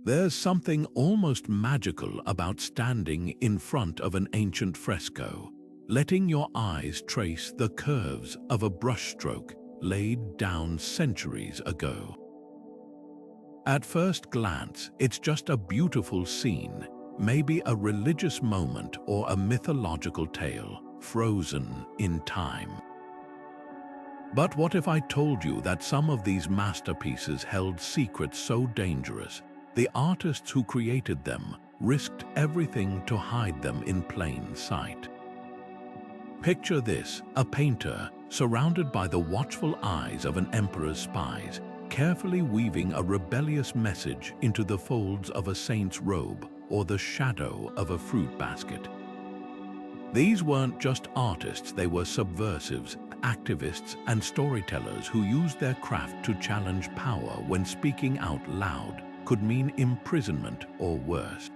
There's something almost magical about standing in front of an ancient fresco, letting your eyes trace the curves of a brushstroke laid down centuries ago. At first glance, it's just a beautiful scene, maybe a religious moment or a mythological tale, frozen in time. But what if I told you that some of these masterpieces held secrets so dangerous, the artists who created them risked everything to hide them in plain sight? Picture this, a painter surrounded by the watchful eyes of an emperor's spies, carefully weaving a rebellious message into the folds of a saint's robe or the shadow of a fruit basket. These weren't just artists, they were subversives, activists, and storytellers who used their craft to challenge power when speaking out loud could mean imprisonment or worse.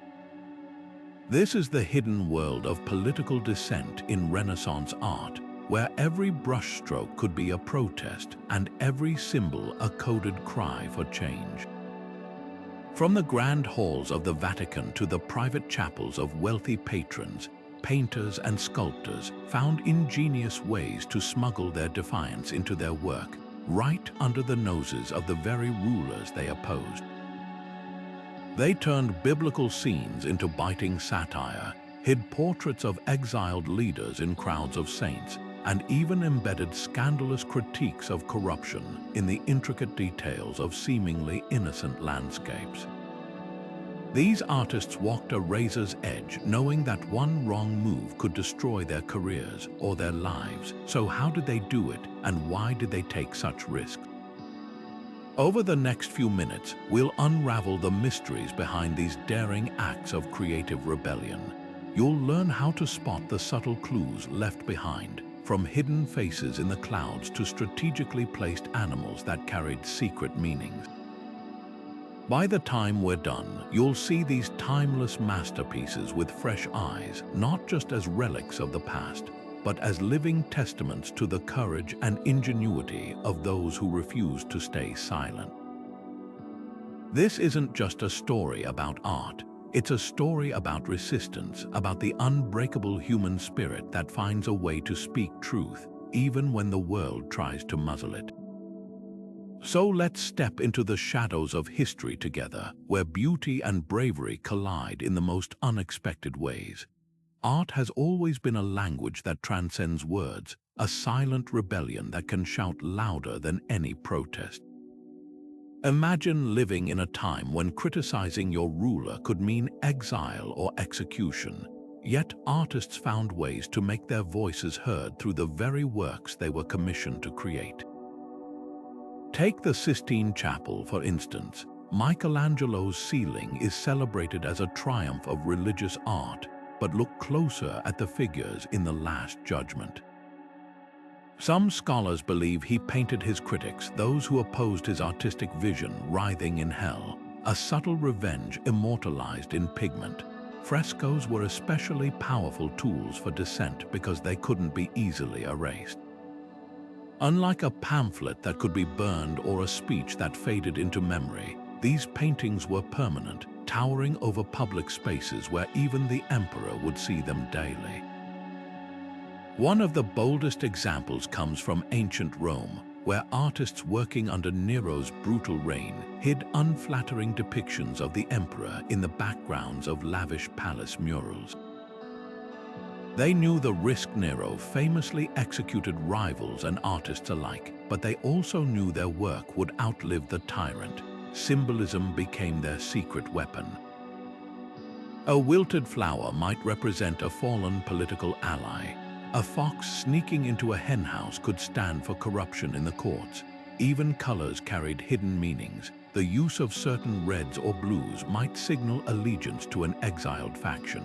This is the hidden world of political dissent in Renaissance art, where every brushstroke could be a protest and every symbol a coded cry for change. From the grand halls of the Vatican to the private chapels of wealthy patrons, painters and sculptors found ingenious ways to smuggle their defiance into their work, right under the noses of the very rulers they opposed. They turned biblical scenes into biting satire, hid portraits of exiled leaders in crowds of saints, and even embedded scandalous critiques of corruption in the intricate details of seemingly innocent landscapes. These artists walked a razor's edge, knowing that one wrong move could destroy their careers or their lives. So how did they do it, and why did they take such risks? Over the next few minutes, we'll unravel the mysteries behind these daring acts of creative rebellion. You'll learn how to spot the subtle clues left behind, from hidden faces in the clouds to strategically placed animals that carried secret meanings. By the time we're done, you'll see these timeless masterpieces with fresh eyes, not just as relics of the past, but as living testaments to the courage and ingenuity of those who refuse to stay silent. This isn't just a story about art. It's a story about resistance, about the unbreakable human spirit that finds a way to speak truth, even when the world tries to muzzle it. So let's step into the shadows of history together, where beauty and bravery collide in the most unexpected ways. Art has always been a language that transcends words, a silent rebellion that can shout louder than any protest. Imagine living in a time when criticizing your ruler could mean exile or execution, yet artists found ways to make their voices heard through the very works they were commissioned to create. Take the Sistine Chapel, for instance. Michelangelo's ceiling is celebrated as a triumph of religious art, but look closer at the figures in the Last Judgment. Some scholars believe he painted his critics, those who opposed his artistic vision, writhing in hell, a subtle revenge immortalized in pigment. Frescoes were especially powerful tools for dissent because they couldn't be easily erased. Unlike a pamphlet that could be burned or a speech that faded into memory, these paintings were permanent, towering over public spaces where even the emperor would see them daily. One of the boldest examples comes from ancient Rome, where artists working under Nero's brutal reign hid unflattering depictions of the emperor in the backgrounds of lavish palace murals. They knew the risk. Nero famously executed rivals and artists alike, but they also knew their work would outlive the tyrant. Symbolism became their secret weapon. A wilted flower might represent a fallen political ally. A fox sneaking into a henhouse could stand for corruption in the courts. Even colors carried hidden meanings. The use of certain reds or blues might signal allegiance to an exiled faction.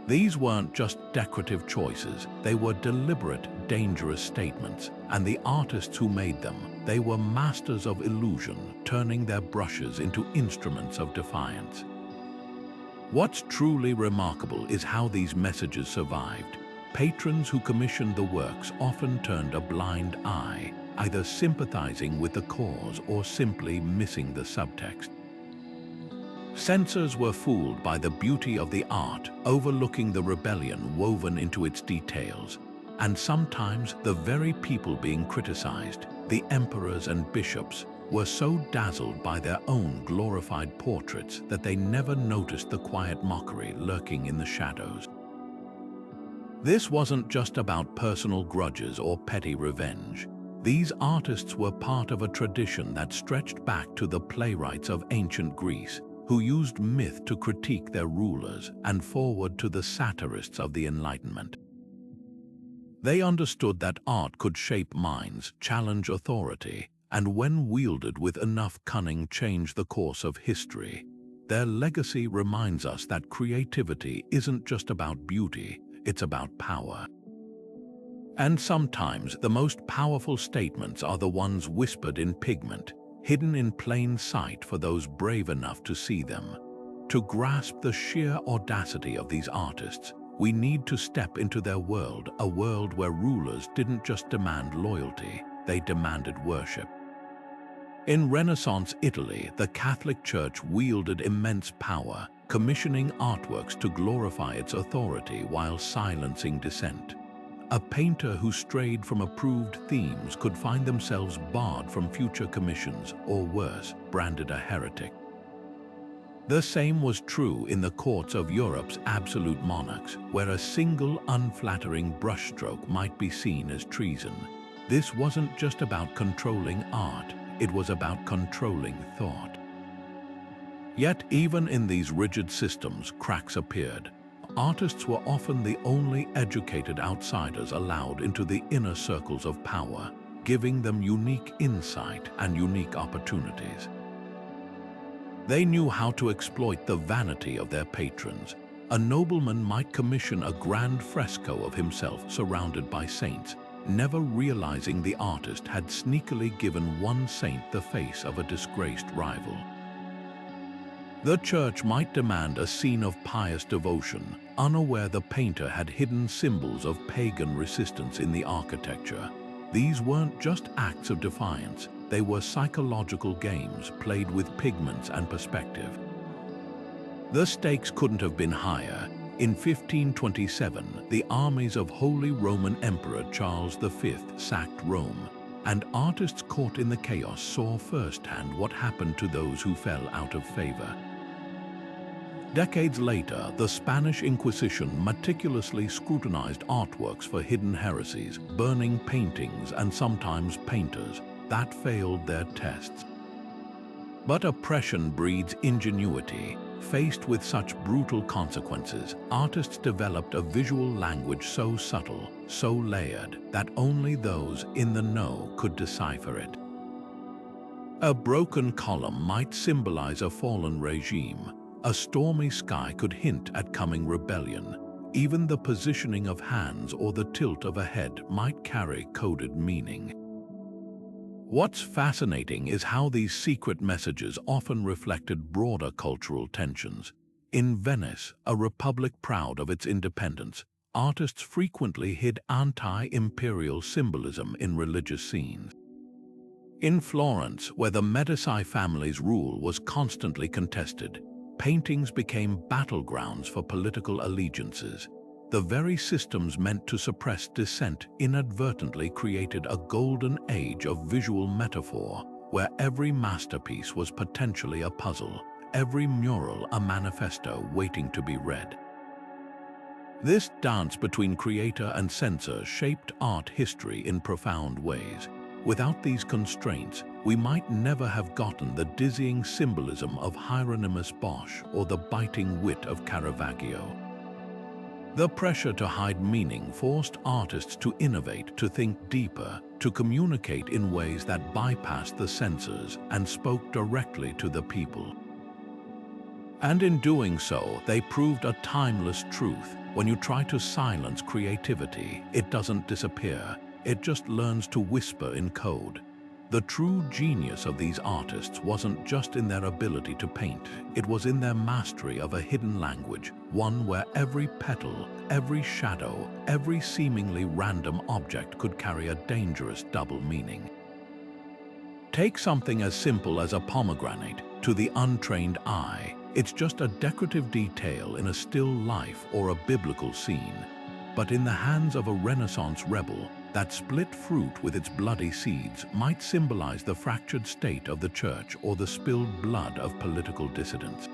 These weren't just decorative choices, they were deliberate, dangerous statements, and the artists who made them, they were masters of illusion, turning their brushes into instruments of defiance. What's truly remarkable is how these messages survived. Patrons who commissioned the works often turned a blind eye, either sympathizing with the cause or simply missing the subtext. Censors were fooled by the beauty of the art, overlooking the rebellion woven into its details. And sometimes the very people being criticized, the emperors and bishops, were so dazzled by their own glorified portraits that they never noticed the quiet mockery lurking in the shadows. This wasn't just about personal grudges or petty revenge. These artists were part of a tradition that stretched back to the playwrights of ancient Greece, who used myth to critique their rulers, and forward to the satirists of the Enlightenment. They understood that art could shape minds, challenge authority, and when wielded with enough cunning change the course of history. Their legacy reminds us that creativity isn't just about beauty, it's about power. And sometimes the most powerful statements are the ones whispered in pigment, hidden in plain sight for those brave enough to see them. To grasp the sheer audacity of these artists, we need to step into their world, a world where rulers didn't just demand loyalty, they demanded worship. In Renaissance Italy, the Catholic Church wielded immense power, commissioning artworks to glorify its authority while silencing dissent. A painter who strayed from approved themes could find themselves barred from future commissions, or worse, branded a heretic. The same was true in the courts of Europe's absolute monarchs, where a single unflattering brushstroke might be seen as treason. This wasn't just about controlling art, it was about controlling thought. Yet even in these rigid systems, cracks appeared. Artists were often the only educated outsiders allowed into the inner circles of power, giving them unique insight and unique opportunities. They knew how to exploit the vanity of their patrons. A nobleman might commission a grand fresco of himself surrounded by saints, never realizing the artist had sneakily given one saint the face of a disgraced rival. The church might demand a scene of pious devotion, unaware the painter had hidden symbols of pagan resistance in the architecture. These weren't just acts of defiance, they were psychological games played with pigments and perspective. The stakes couldn't have been higher. In 1527, the armies of Holy Roman Emperor Charles V sacked Rome, and artists caught in the chaos saw firsthand what happened to those who fell out of favor. Decades later, the Spanish Inquisition meticulously scrutinized artworks for hidden heresies, burning paintings and sometimes painters that failed their tests. But oppression breeds ingenuity. Faced with such brutal consequences, artists developed a visual language so subtle, so layered, that only those in the know could decipher it. A broken column might symbolize a fallen regime. A stormy sky could hint at coming rebellion. Even the positioning of hands or the tilt of a head might carry coded meaning. What's fascinating is how these secret messages often reflected broader cultural tensions. In Venice, a republic proud of its independence, artists frequently hid anti-imperial symbolism in religious scenes. In Florence, where the Medici family's rule was constantly contested, paintings became battlegrounds for political allegiances. The very systems meant to suppress dissent inadvertently created a golden age of visual metaphor, where every masterpiece was potentially a puzzle, every mural a manifesto waiting to be read. This dance between creator and censor shaped art history in profound ways. Without these constraints, we might never have gotten the dizzying symbolism of Hieronymus Bosch or the biting wit of Caravaggio. The pressure to hide meaning forced artists to innovate, to think deeper, to communicate in ways that bypassed the censors and spoke directly to the people. And in doing so, they proved a timeless truth. When you try to silence creativity, it doesn't disappear. It just learns to whisper in code. The true genius of these artists wasn't just in their ability to paint, it was in their mastery of a hidden language, one where every petal, every shadow, every seemingly random object could carry a dangerous double meaning. Take something as simple as a pomegranate. To the untrained eye, It's just a decorative detail in a still life or a biblical scene. But in the hands of a Renaissance rebel, that split fruit with its bloody seeds might symbolize the fractured state of the church or the spilled blood of political dissidents.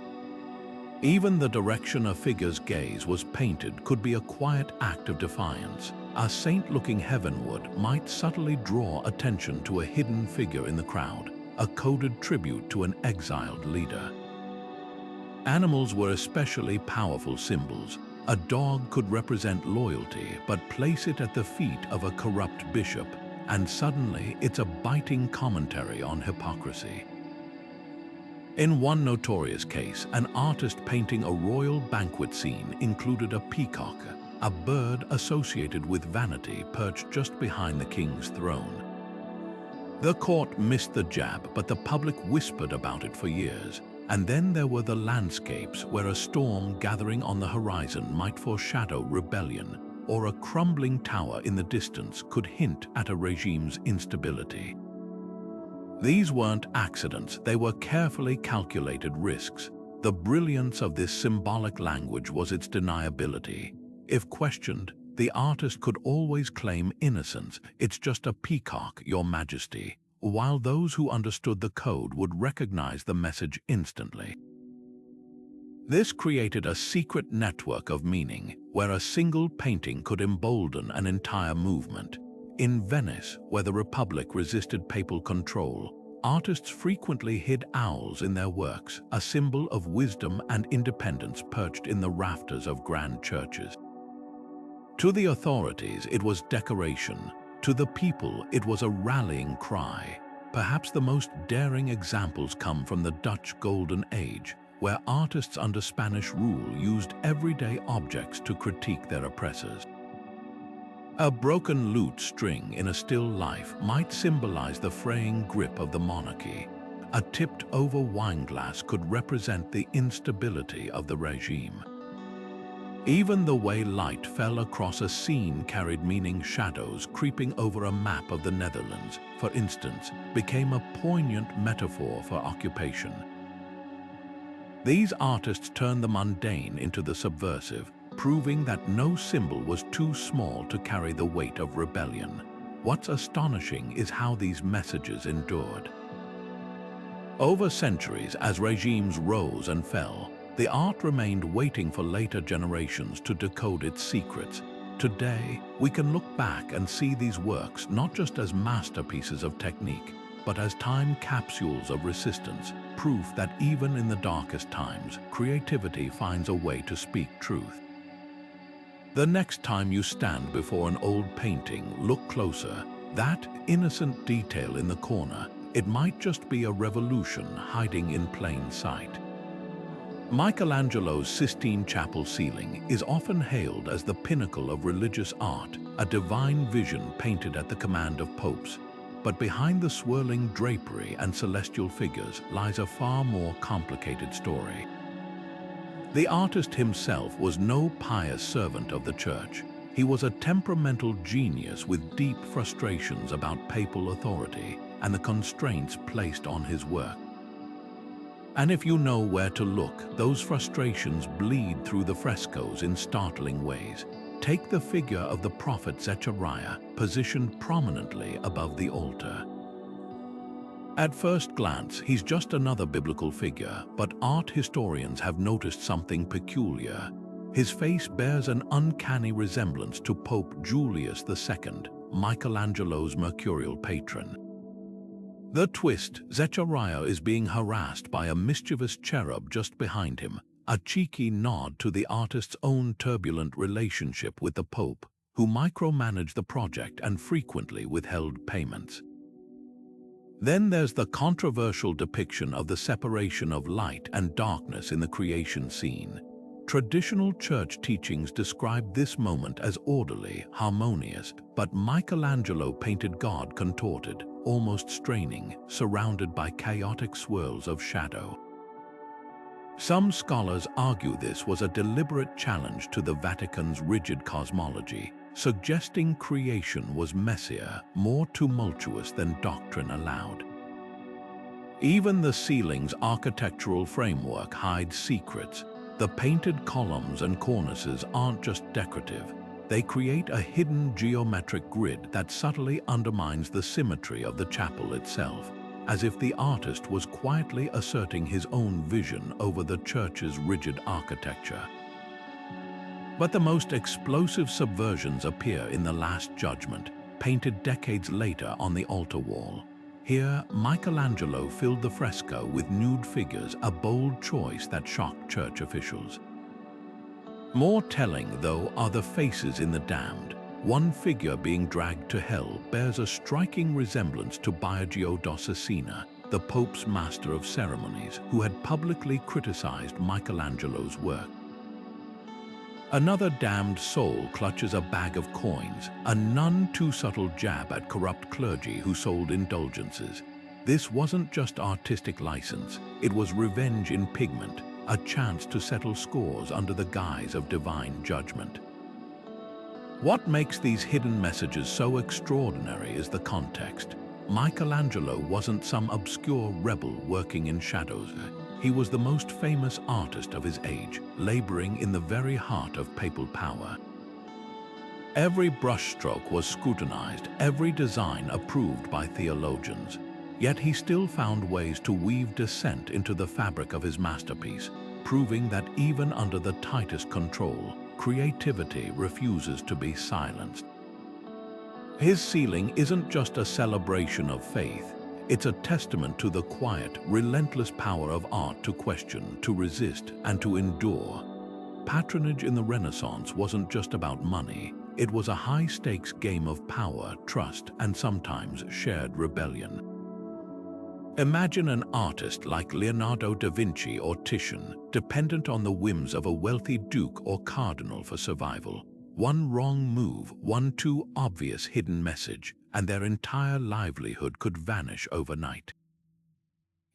Even the direction a figure's gaze was painted could be a quiet act of defiance. A saint looking heavenward might subtly draw attention to a hidden figure in the crowd, a coded tribute to an exiled leader. Animals were especially powerful symbols. A dog could represent loyalty, but place it at the feet of a corrupt bishop, and suddenly it's a biting commentary on hypocrisy. In one notorious case, an artist painting a royal banquet scene included a peacock, a bird associated with vanity perched just behind the king's throne. The court missed the jab, but the public whispered about it for years. And then there were the landscapes where a storm gathering on the horizon might foreshadow rebellion, or a crumbling tower in the distance could hint at a regime's instability. These weren't accidents, they were carefully calculated risks. The brilliance of this symbolic language was its deniability. If questioned, the artist could always claim innocence. It's just a peacock, Your Majesty, while those who understood the code would recognize the message instantly. This created a secret network of meaning, where a single painting could embolden an entire movement. In Venice, where the Republic resisted papal control, artists frequently hid owls in their works, a symbol of wisdom and independence perched in the rafters of grand churches. To the authorities, it was decoration. To the people, it was a rallying cry. Perhaps the most daring examples come from the Dutch Golden Age, where artists under Spanish rule used everyday objects to critique their oppressors. A broken lute string in a still life might symbolize the fraying grip of the monarchy. A tipped-over wineglass could represent the instability of the regime. Even the way light fell across a scene carried meaning. Shadows creeping over a map of the Netherlands, for instance, became a poignant metaphor for occupation. These artists turned the mundane into the subversive, proving that no symbol was too small to carry the weight of rebellion. What's astonishing is how these messages endured. Over centuries, as regimes rose and fell, the art remained waiting for later generations to decode its secrets. Today, we can look back and see these works not just as masterpieces of technique, but as time capsules of resistance, proof that even in the darkest times, creativity finds a way to speak truth. The next time you stand before an old painting, look closer. That innocent detail in the corner, it might just be a revolution hiding in plain sight. Michelangelo's Sistine Chapel ceiling is often hailed as the pinnacle of religious art, a divine vision painted at the command of popes. But behind the swirling drapery and celestial figures lies a far more complicated story. The artist himself was no pious servant of the church. He was a temperamental genius with deep frustrations about papal authority and the constraints placed on his work. And if you know where to look, those frustrations bleed through the frescoes in startling ways. Take the figure of the prophet Zechariah, positioned prominently above the altar. At first glance, he's just another biblical figure, but art historians have noticed something peculiar. His face bears an uncanny resemblance to Pope Julius II, Michelangelo's mercurial patron. The twist: Zechariah is being harassed by a mischievous cherub just behind him, a cheeky nod to the artist's own turbulent relationship with the Pope, who micromanaged the project and frequently withheld payments. Then there's the controversial depiction of the separation of light and darkness in the creation scene. Traditional church teachings describe this moment as orderly, harmonious, but Michelangelo painted God contorted, almost straining, surrounded by chaotic swirls of shadow. Some scholars argue this was a deliberate challenge to the Vatican's rigid cosmology, suggesting creation was messier, more tumultuous than doctrine allowed. Even the ceiling's architectural framework hides secrets. The painted columns and cornices aren't just decorative. They create a hidden geometric grid that subtly undermines the symmetry of the chapel itself, as if the artist was quietly asserting his own vision over the church's rigid architecture. But the most explosive subversions appear in the Last Judgment, painted decades later on the altar wall. Here, Michelangelo filled the fresco with nude figures, a bold choice that shocked church officials. More telling, though, are the faces in the damned. One figure being dragged to hell bears a striking resemblance to Biagio da Sistine, the Pope's master of ceremonies, who had publicly criticized Michelangelo's work. Another damned soul clutches a bag of coins, a none too subtle jab at corrupt clergy who sold indulgences. This wasn't just artistic license, it was revenge in pigment, a chance to settle scores under the guise of divine judgment. What makes these hidden messages so extraordinary is the context. Michelangelo wasn't some obscure rebel working in shadows. He was the most famous artist of his age, laboring in the very heart of papal power. Every brushstroke was scrutinized, every design approved by theologians. Yet he still found ways to weave dissent into the fabric of his masterpiece, proving that even under the tightest control, creativity refuses to be silenced. His ceiling isn't just a celebration of faith. It's a testament to the quiet, relentless power of art to question, to resist, and to endure. Patronage in the Renaissance wasn't just about money. It was a high-stakes game of power, trust, and sometimes shared rebellion. Imagine an artist like Leonardo da Vinci or Titian, dependent on the whims of a wealthy duke or cardinal for survival. One wrong move, one too obvious hidden message, and their entire livelihood could vanish overnight.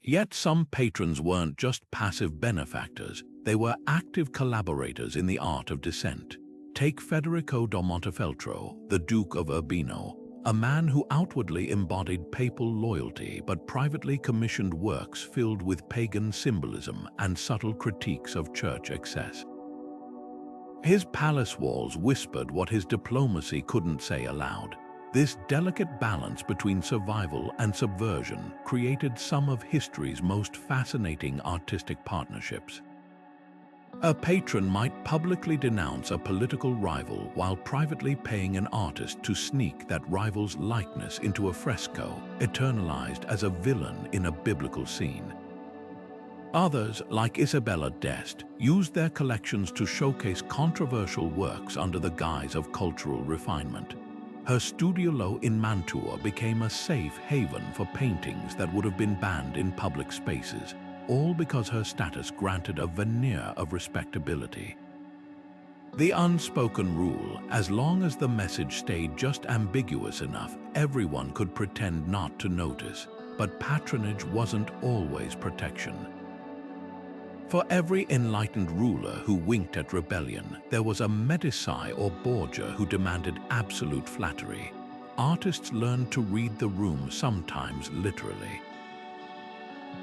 Yet some patrons weren't just passive benefactors, they were active collaborators in the art of dissent. Take Federico da Montefeltro, the Duke of Urbino, a man who outwardly embodied papal loyalty but privately commissioned works filled with pagan symbolism and subtle critiques of church excess. His palace walls whispered what his diplomacy couldn't say aloud. This delicate balance between survival and subversion created some of history's most fascinating artistic partnerships. A patron might publicly denounce a political rival while privately paying an artist to sneak that rival's likeness into a fresco, eternalized as a villain in a biblical scene. Others, like Isabella d'Este, used their collections to showcase controversial works under the guise of cultural refinement. Her studiolo in Mantua became a safe haven for paintings that would have been banned in public spaces, all because her status granted a veneer of respectability. The unspoken rule, as long as the message stayed just ambiguous enough, everyone could pretend not to notice. But patronage wasn't always protection. For every enlightened ruler who winked at rebellion, there was a Medici or Borgia who demanded absolute flattery. Artists learned to read the room, sometimes literally.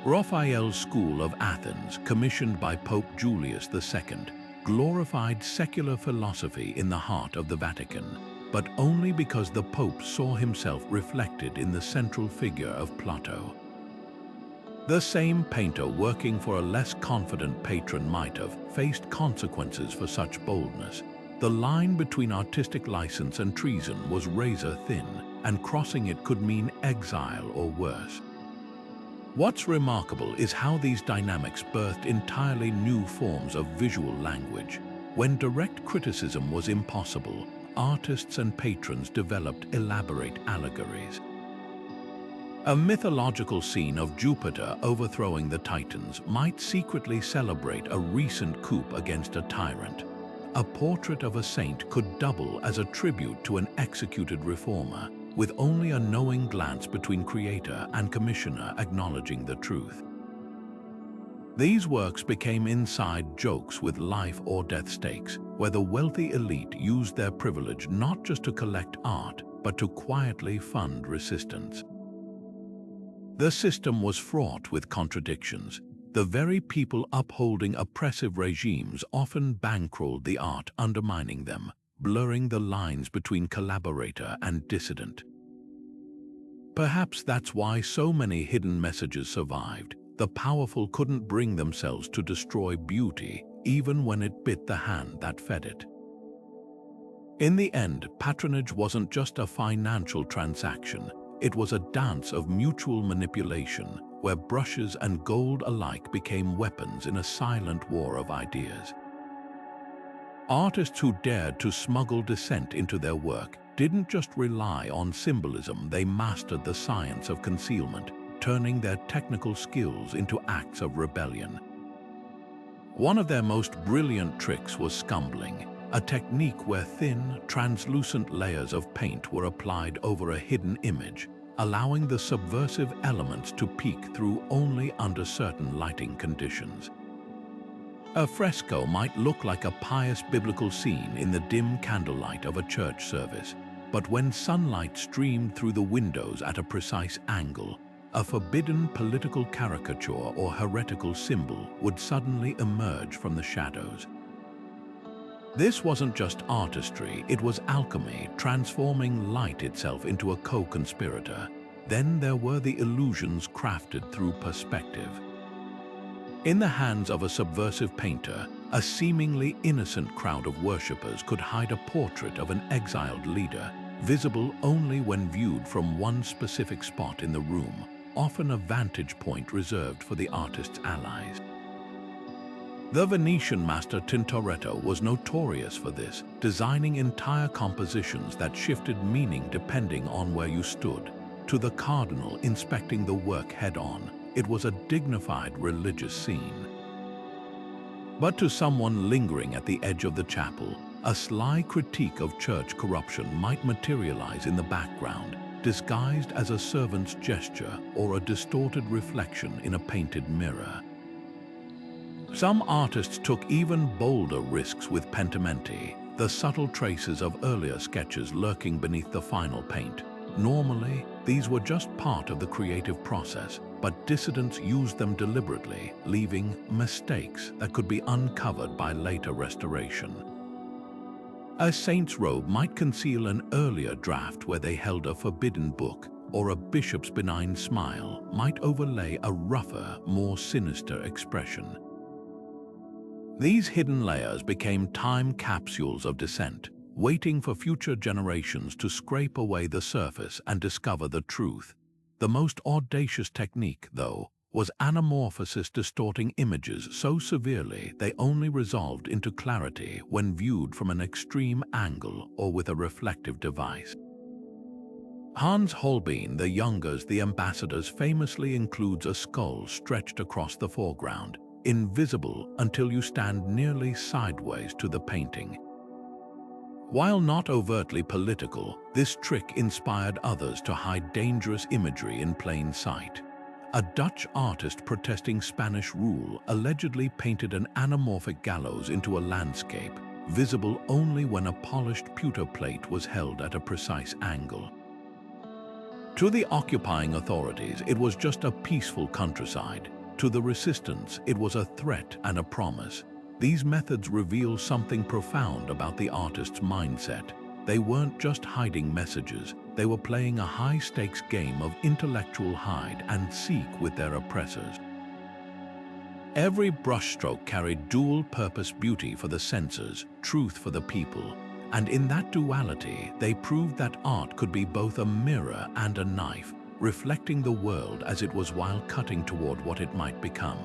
Raphael's School of Athens, commissioned by Pope Julius II, glorified secular philosophy in the heart of the Vatican, but only because the Pope saw himself reflected in the central figure of Plato. The same painter working for a less confident patron might have faced consequences for such boldness. The line between artistic license and treason was razor thin, and crossing it could mean exile or worse. What's remarkable is how these dynamics birthed entirely new forms of visual language. When direct criticism was impossible, artists and patrons developed elaborate allegories. A mythological scene of Jupiter overthrowing the Titans might secretly celebrate a recent coup against a tyrant. A portrait of a saint could double as a tribute to an executed reformer, with only a knowing glance between creator and commissioner acknowledging the truth. These works became inside jokes with life or death stakes, where the wealthy elite used their privilege not just to collect art, but to quietly fund resistance. The system was fraught with contradictions. The very people upholding oppressive regimes often bankrolled the art, undermining them, blurring the lines between collaborator and dissident. Perhaps that's why so many hidden messages survived. The powerful couldn't bring themselves to destroy beauty, even when it bit the hand that fed it. In the end, patronage wasn't just a financial transaction. It was a dance of mutual manipulation, where brushes and gold alike became weapons in a silent war of ideas. Artists who dared to smuggle dissent into their work didn't just rely on symbolism, they mastered the science of concealment, turning their technical skills into acts of rebellion. One of their most brilliant tricks was smuggling, a technique where thin, translucent layers of paint were applied over a hidden image, allowing the subversive elements to peek through only under certain lighting conditions. A fresco might look like a pious biblical scene in the dim candlelight of a church service, but when sunlight streamed through the windows at a precise angle, a forbidden political caricature or heretical symbol would suddenly emerge from the shadows. This wasn't just artistry, it was alchemy, transforming light itself into a co-conspirator. Then there were the illusions crafted through perspective. In the hands of a subversive painter, a seemingly innocent crowd of worshippers could hide a portrait of an exiled leader, visible only when viewed from one specific spot in the room, often a vantage point reserved for the artist's allies. The Venetian master Tintoretto was notorious for this, designing entire compositions that shifted meaning depending on where you stood. To the cardinal inspecting the work head-on, it was a dignified religious scene. But to someone lingering at the edge of the chapel, a sly critique of church corruption might materialize in the background, disguised as a servant's gesture or a distorted reflection in a painted mirror. Some artists took even bolder risks with pentimenti, the subtle traces of earlier sketches lurking beneath the final paint. Normally, these were just part of the creative process, but dissidents used them deliberately, leaving mistakes that could be uncovered by later restoration. A saint's robe might conceal an earlier draft where they held a forbidden book, or a bishop's benign smile might overlay a rougher, more sinister expression. These hidden layers became time capsules of dissent, waiting for future generations to scrape away the surface and discover the truth. The most audacious technique, though, was anamorphosis, distorting images so severely they only resolved into clarity when viewed from an extreme angle or with a reflective device. Hans Holbein the Younger's The Ambassadors famously includes a skull stretched across the foreground, invisible until you stand nearly sideways to the painting. While not overtly political, this trick inspired others to hide dangerous imagery in plain sight. A Dutch artist protesting Spanish rule allegedly painted an anamorphic gallows into a landscape, visible only when a polished pewter plate was held at a precise angle. To the occupying authorities, it was just a peaceful countryside. To the resistance, it was a threat and a promise. These methods reveal something profound about the artist's mindset. They weren't just hiding messages, they were playing a high-stakes game of intellectual hide and seek with their oppressors. Every brushstroke carried dual-purpose beauty for the censors, truth for the people, and in that duality, they proved that art could be both a mirror and a knife, reflecting the world as it was while cutting toward what it might become.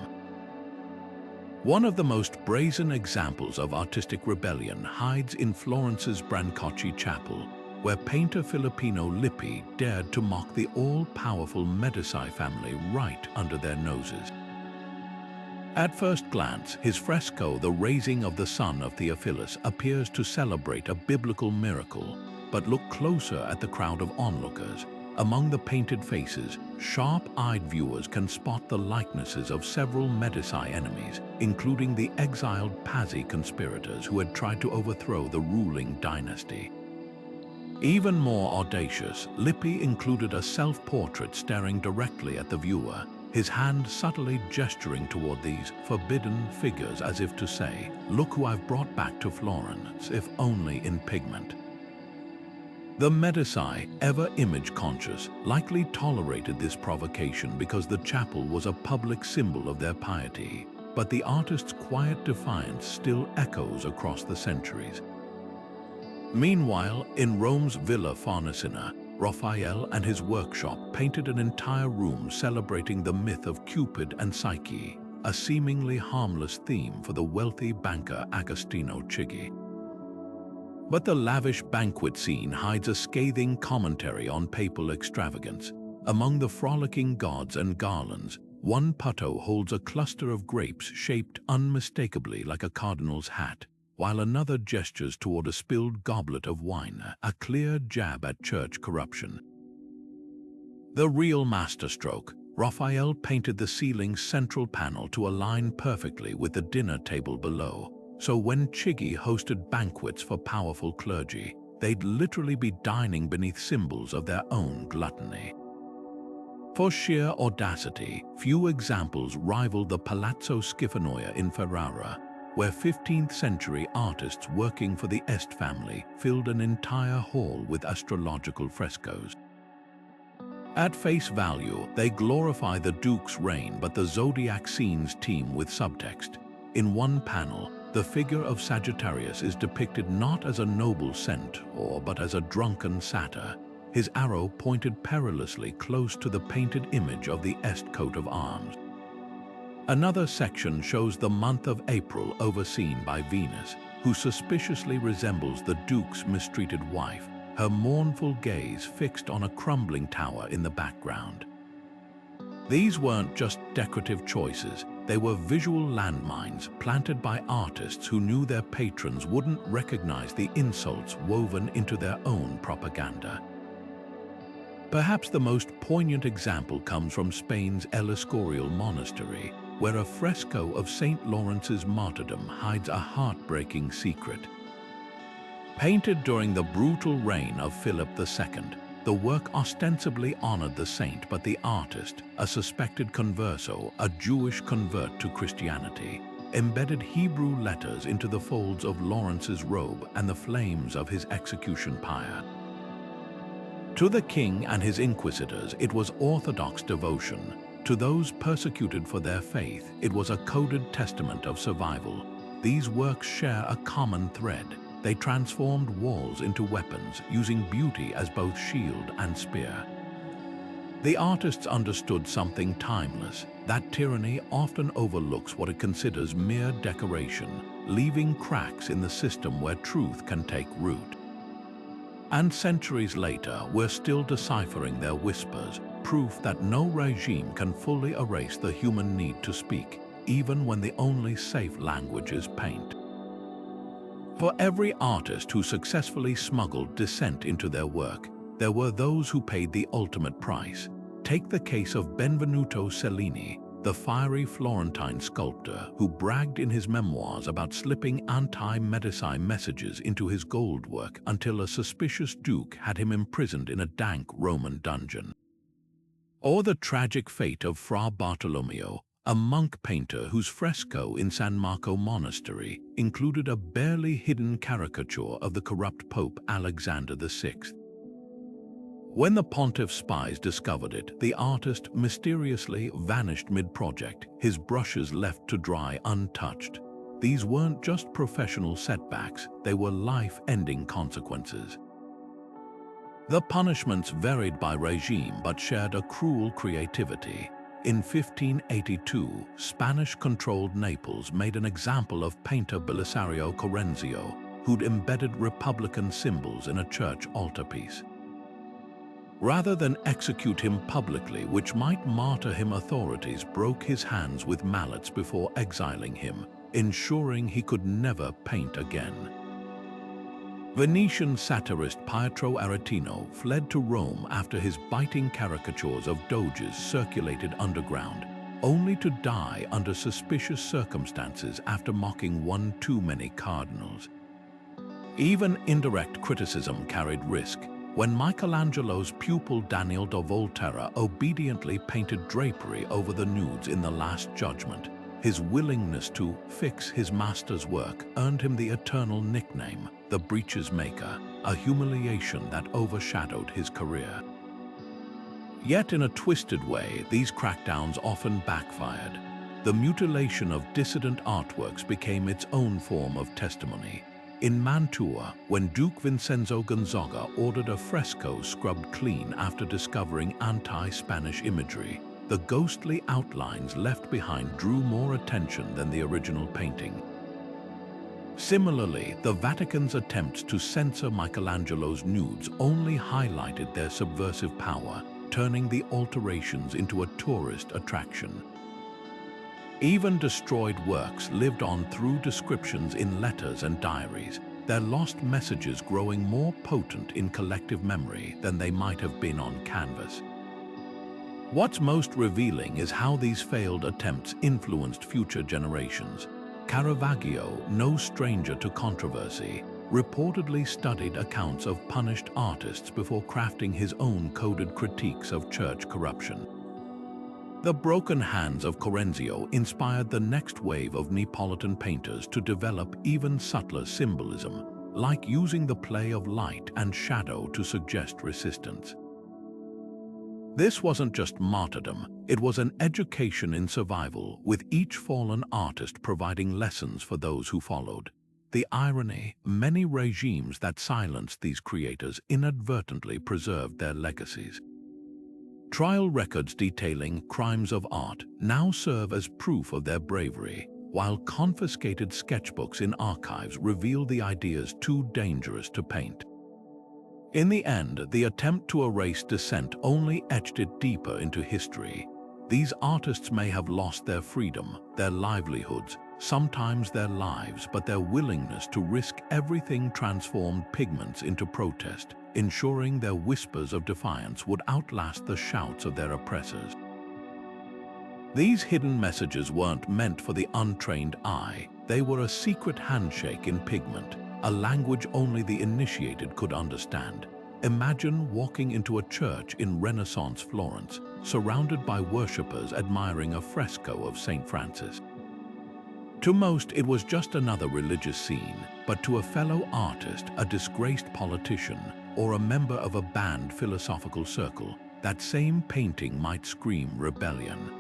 One of the most brazen examples of artistic rebellion hides in Florence's Brancocci Chapel, where painter Filippino Lippi dared to mock the all-powerful Medici family right under their noses. At first glance, his fresco, The Raising of the Son of Theophilus, appears to celebrate a biblical miracle, but look closer at the crowd of onlookers. Among the painted faces, sharp-eyed viewers can spot the likenesses of several Medici enemies, including the exiled Pazzi conspirators who had tried to overthrow the ruling dynasty. Even more audacious, Lippi included a self-portrait staring directly at the viewer, his hand subtly gesturing toward these forbidden figures as if to say, "Look who I've brought back to Florence, if only in pigment." The Medici, ever image-conscious, likely tolerated this provocation because the chapel was a public symbol of their piety, but the artist's quiet defiance still echoes across the centuries. Meanwhile, in Rome's Villa Farnesina, Raphael and his workshop painted an entire room celebrating the myth of Cupid and Psyche, a seemingly harmless theme for the wealthy banker Agostino Chigi. But the lavish banquet scene hides a scathing commentary on papal extravagance. Among the frolicking gods and garlands, one putto holds a cluster of grapes shaped unmistakably like a cardinal's hat, while another gestures toward a spilled goblet of wine, a clear jab at church corruption. The real masterstroke, Raphael painted the ceiling's central panel to align perfectly with the dinner table below, so when Chigi hosted banquets for powerful clergy, they'd literally be dining beneath symbols of their own gluttony. For sheer audacity, few examples rival the Palazzo Schifanoia in Ferrara, where 15th-century artists working for the Este family filled an entire hall with astrological frescoes. At face value, they glorify the Duke's reign, but the zodiac scenes teem with subtext. In one panel, the figure of Sagittarius is depicted not as a noble centaur, but as a drunken satyr, his arrow pointed perilously close to the painted image of the Este coat of arms. Another section shows the month of April overseen by Venus, who suspiciously resembles the Duke's mistreated wife, her mournful gaze fixed on a crumbling tower in the background. These weren't just decorative choices, they were visual landmines planted by artists who knew their patrons wouldn't recognize the insults woven into their own propaganda. Perhaps the most poignant example comes from Spain's El Escorial monastery, where a fresco of St. Lawrence's martyrdom hides a heartbreaking secret. Painted during the brutal reign of Philip II, the work ostensibly honored the saint, but the artist, a suspected converso, a Jewish convert to Christianity, embedded Hebrew letters into the folds of Lawrence's robe and the flames of his execution pyre. To the king and his inquisitors, it was orthodox devotion. To those persecuted for their faith, it was a coded testament of survival. These works share a common thread. They transformed walls into weapons, using beauty as both shield and spear. The artists understood something timeless, that tyranny often overlooks what it considers mere decoration, leaving cracks in the system where truth can take root. And centuries later, we're still deciphering their whispers, proof that no regime can fully erase the human need to speak, even when the only safe language is paint. For every artist who successfully smuggled dissent into their work, there were those who paid the ultimate price. Take the case of Benvenuto Cellini, the fiery Florentine sculptor who bragged in his memoirs about slipping anti-Medici messages into his gold work until a suspicious duke had him imprisoned in a dank Roman dungeon. Or the tragic fate of Fra Bartolomeo, a monk painter whose fresco in San Marco Monastery included a barely hidden caricature of the corrupt Pope Alexander VI. When the pontiff's spies discovered it, the artist mysteriously vanished mid-project, his brushes left to dry untouched. These weren't just professional setbacks, they were life-ending consequences. The punishments varied by regime but shared a cruel creativity. In 1582, Spanish-controlled Naples made an example of painter Belisario Correnzio, who'd embedded republican symbols in a church altarpiece. Rather than execute him publicly, which might martyr him, authorities broke his hands with mallets before exiling him, ensuring he could never paint again. Venetian satirist Pietro Aretino fled to Rome after his biting caricatures of doges circulated underground, only to die under suspicious circumstances after mocking one too many cardinals. Even indirect criticism carried risk. When Michelangelo's pupil Daniel da Volterra obediently painted drapery over the nudes in the Last Judgment, his willingness to fix his master's work earned him the eternal nickname, the Breeches Maker, a humiliation that overshadowed his career. Yet in a twisted way, these crackdowns often backfired. The mutilation of dissident artworks became its own form of testimony. In Mantua, when Duke Vincenzo Gonzaga ordered a fresco scrubbed clean after discovering anti-Spanish imagery, the ghostly outlines left behind drew more attention than the original painting. Similarly, the Vatican's attempts to censor Michelangelo's nudes only highlighted their subversive power, turning the alterations into a tourist attraction. Even destroyed works lived on through descriptions in letters and diaries, their lost messages growing more potent in collective memory than they might have been on canvas. What's most revealing is how these failed attempts influenced future generations. Caravaggio, no stranger to controversy, reportedly studied accounts of punished artists before crafting his own coded critiques of church corruption. The broken hands of Correggio inspired the next wave of Neapolitan painters to develop even subtler symbolism, like using the play of light and shadow to suggest resistance. This wasn't just martyrdom, it was an education in survival, with each fallen artist providing lessons for those who followed. The irony, many regimes that silenced these creators inadvertently preserved their legacies. Trial records detailing crimes of art now serve as proof of their bravery, while confiscated sketchbooks in archives reveal the ideas too dangerous to paint. In the end, the attempt to erase Dissent only etched it deeper into history. These artists may have lost their freedom, their livelihoods, sometimes their lives, but their willingness to risk everything transformed pigments into protest, ensuring their whispers of defiance would outlast the shouts of their oppressors. These hidden messages weren't meant for the untrained eye. They were a secret handshake in pigment, a language only the initiated could understand. Imagine walking into a church in Renaissance Florence, surrounded by worshippers admiring a fresco of St. Francis. To most, it was just another religious scene, but to a fellow artist, a disgraced politician, or a member of a banned philosophical circle, that same painting might scream rebellion.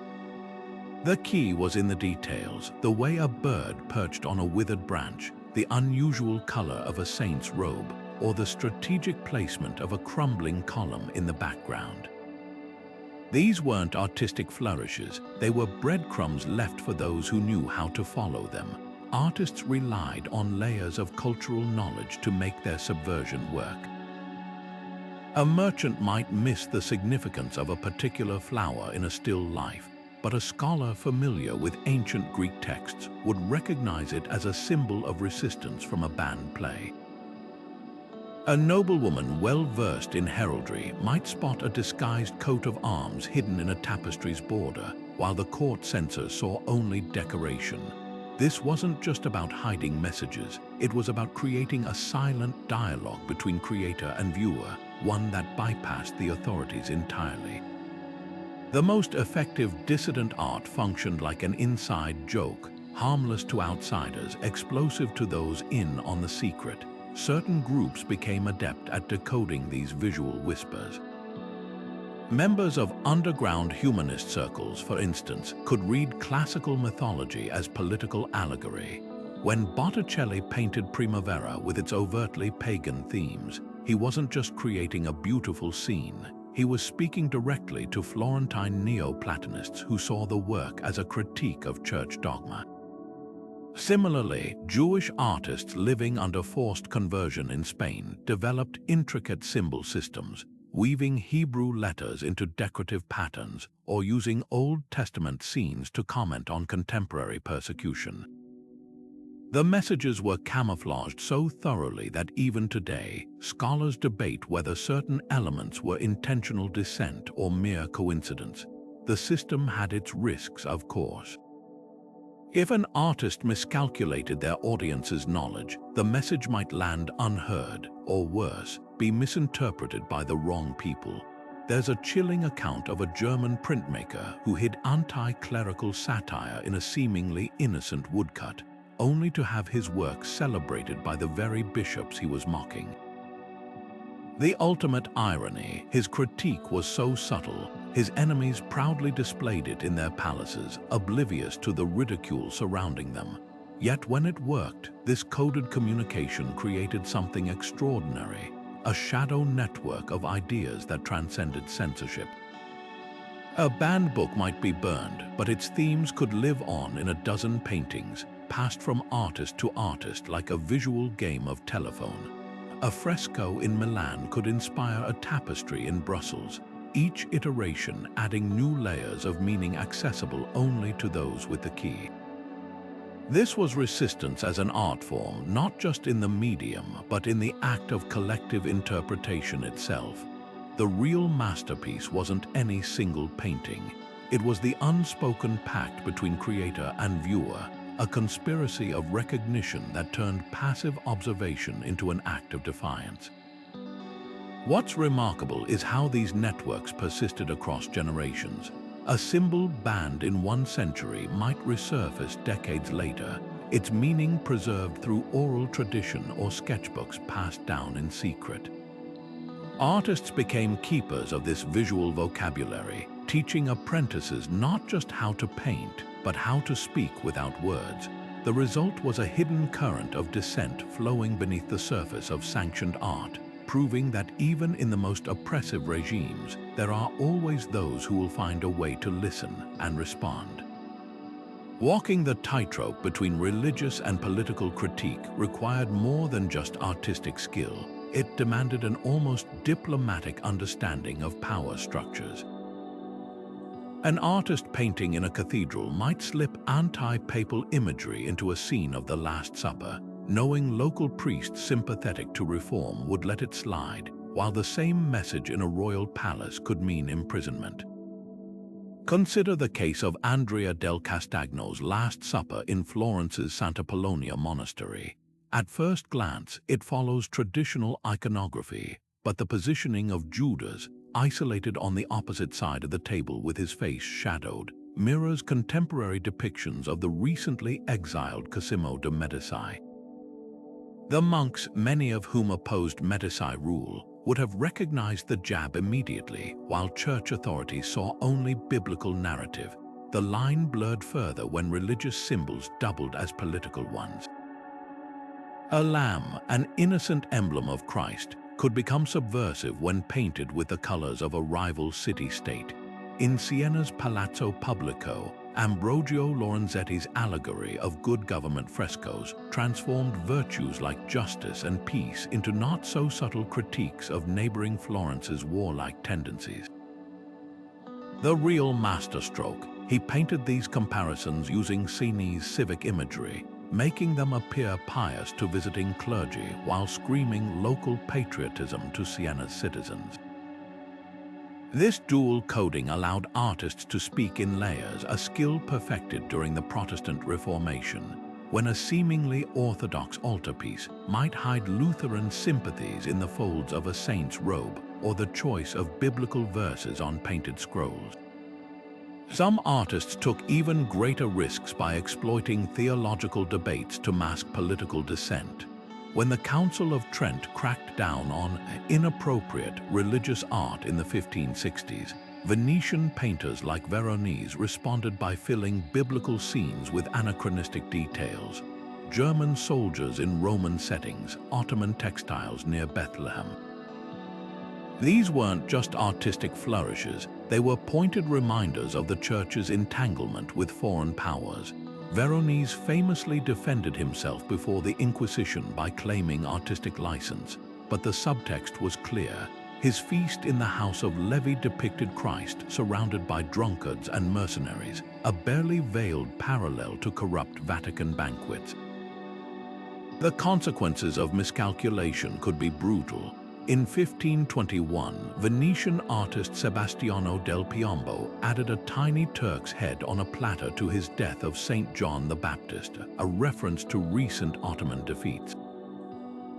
The key was in the details, the way a bird perched on a withered branch, the unusual color of a saint's robe, or the strategic placement of a crumbling column in the background. These weren't artistic flourishes, they were breadcrumbs left for those who knew how to follow them. Artists relied on layers of cultural knowledge to make their subversion work. A merchant might miss the significance of a particular flower in a still life, but a scholar familiar with ancient Greek texts would recognize it as a symbol of resistance from a banned play. A noblewoman well-versed in heraldry might spot a disguised coat of arms hidden in a tapestry's border, while the court censors saw only decoration. This wasn't just about hiding messages, it was about creating a silent dialogue between creator and viewer, one that bypassed the authorities entirely. The most effective dissident art functioned like an inside joke, harmless to outsiders, explosive to those in on the secret. Certain groups became adept at decoding these visual whispers. Members of underground humanist circles, for instance, could read classical mythology as political allegory. When Botticelli painted Primavera with its overtly pagan themes, he wasn't just creating a beautiful scene, he was speaking directly to Florentine Neoplatonists who saw the work as a critique of church dogma. Similarly, Jewish artists living under forced conversion in Spain developed intricate symbol systems, weaving Hebrew letters into decorative patterns or using Old Testament scenes to comment on contemporary persecution. The messages were camouflaged so thoroughly that even today, scholars debate whether certain elements were intentional dissent or mere coincidence. The system had its risks, of course. If an artist miscalculated their audience's knowledge, the message might land unheard, or worse, be misinterpreted by the wrong people. There's a chilling account of a German printmaker who hid anti-clerical satire in a seemingly innocent woodcut, only to have his work celebrated by the very bishops he was mocking. The ultimate irony, his critique was so subtle, his enemies proudly displayed it in their palaces, oblivious to the ridicule surrounding them. Yet when it worked, this coded communication created something extraordinary, a shadow network of ideas that transcended censorship. A banned book might be burned, but its themes could live on in a dozen paintings, passed from artist to artist like a visual game of telephone. A fresco in Milan could inspire a tapestry in Brussels, each iteration adding new layers of meaning accessible only to those with the key. This was resistance as an art form, not just in the medium, but in the act of collective interpretation itself. The real masterpiece wasn't any single painting. It was the unspoken pact between creator and viewer, a conspiracy of recognition that turned passive observation into an act of defiance. What's remarkable is how these networks persisted across generations. A symbol banned in one century might resurface decades later, its meaning preserved through oral tradition or sketchbooks passed down in secret. Artists became keepers of this visual vocabulary, teaching apprentices not just how to paint, but how to speak without words. The result was a hidden current of dissent flowing beneath the surface of sanctioned art, proving that even in the most oppressive regimes, there are always those who will find a way to listen and respond. Walking the tightrope between religious and political critique required more than just artistic skill. It demanded an almost diplomatic understanding of power structures. An artist painting in a cathedral might slip anti-papal imagery into a scene of the Last Supper, knowing local priests sympathetic to reform would let it slide, while the same message in a royal palace could mean imprisonment. Consider the case of Andrea del Castagno's Last Supper in Florence's Santa Polonia monastery. At first glance, it follows traditional iconography, but the positioning of Judas, isolated on the opposite side of the table with his face shadowed, mirrors contemporary depictions of the recently exiled Cosimo de' Medici. The monks, many of whom opposed Medici rule, would have recognized the jab immediately, while church authorities saw only biblical narrative. The line blurred further when religious symbols doubled as political ones. A lamb, an innocent emblem of Christ, could become subversive when painted with the colors of a rival city-state. In Siena's Palazzo Pubblico, Ambrogio Lorenzetti's allegory of good government frescoes transformed virtues like justice and peace into not-so-subtle critiques of neighboring Florence's warlike tendencies. The real masterstroke, he painted these comparisons using Sieni's civic imagery, making them appear pious to visiting clergy while screaming local patriotism to Siena's citizens. This dual coding allowed artists to speak in layers, a skill perfected during the Protestant Reformation, when a seemingly orthodox altarpiece might hide Lutheran sympathies in the folds of a saint's robe or the choice of biblical verses on painted scrolls. Some artists took even greater risks by exploiting theological debates to mask political dissent. When the Council of Trent cracked down on inappropriate religious art in the 1560s, Venetian painters like Veronese responded by filling biblical scenes with anachronistic details. German soldiers in Roman settings, Ottoman textiles near Bethlehem. These weren't just artistic flourishes, they were pointed reminders of the Church's entanglement with foreign powers. Veronese famously defended himself before the Inquisition by claiming artistic license, but the subtext was clear. His feast in the house of Levi depicted Christ surrounded by drunkards and mercenaries, a barely veiled parallel to corrupt Vatican banquets. The consequences of miscalculation could be brutal. In 1521, Venetian artist Sebastiano del Piombo added a tiny Turk's head on a platter to his death of Saint John the Baptist, a reference to recent Ottoman defeats.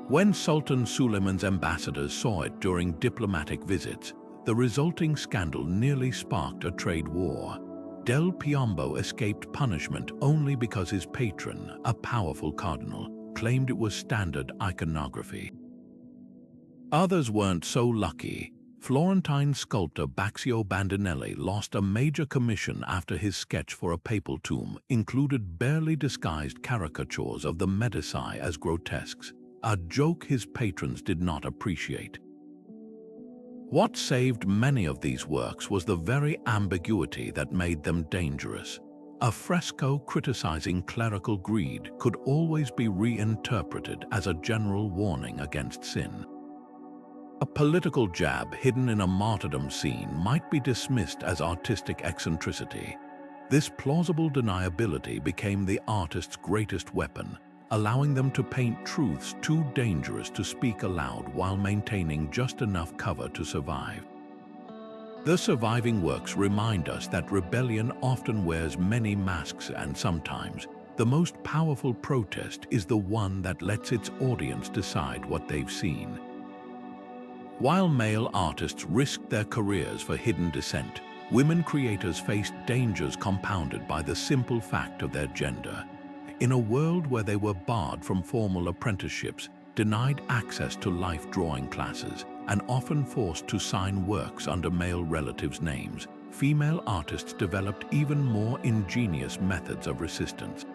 When Sultan Suleiman's ambassadors saw it during diplomatic visits, the resulting scandal nearly sparked a trade war. Del Piombo escaped punishment only because his patron, a powerful cardinal, claimed it was standard iconography. Others weren't so lucky. Florentine sculptor Baccio Bandinelli lost a major commission after his sketch for a papal tomb included barely disguised caricatures of the Medici as grotesques, a joke his patrons did not appreciate. What saved many of these works was the very ambiguity that made them dangerous. A fresco criticizing clerical greed could always be reinterpreted as a general warning against sin. A political jab hidden in a martyrdom scene might be dismissed as artistic eccentricity. This plausible deniability became the artist's greatest weapon, allowing them to paint truths too dangerous to speak aloud while maintaining just enough cover to survive. The surviving works remind us that rebellion often wears many masks, and sometimes the most powerful protest is the one that lets its audience decide what they've seen. While male artists risked their careers for hidden dissent, women creators faced dangers compounded by the simple fact of their gender. In a world where they were barred from formal apprenticeships, denied access to life drawing classes, and often forced to sign works under male relatives' names, female artists developed even more ingenious methods of resistance.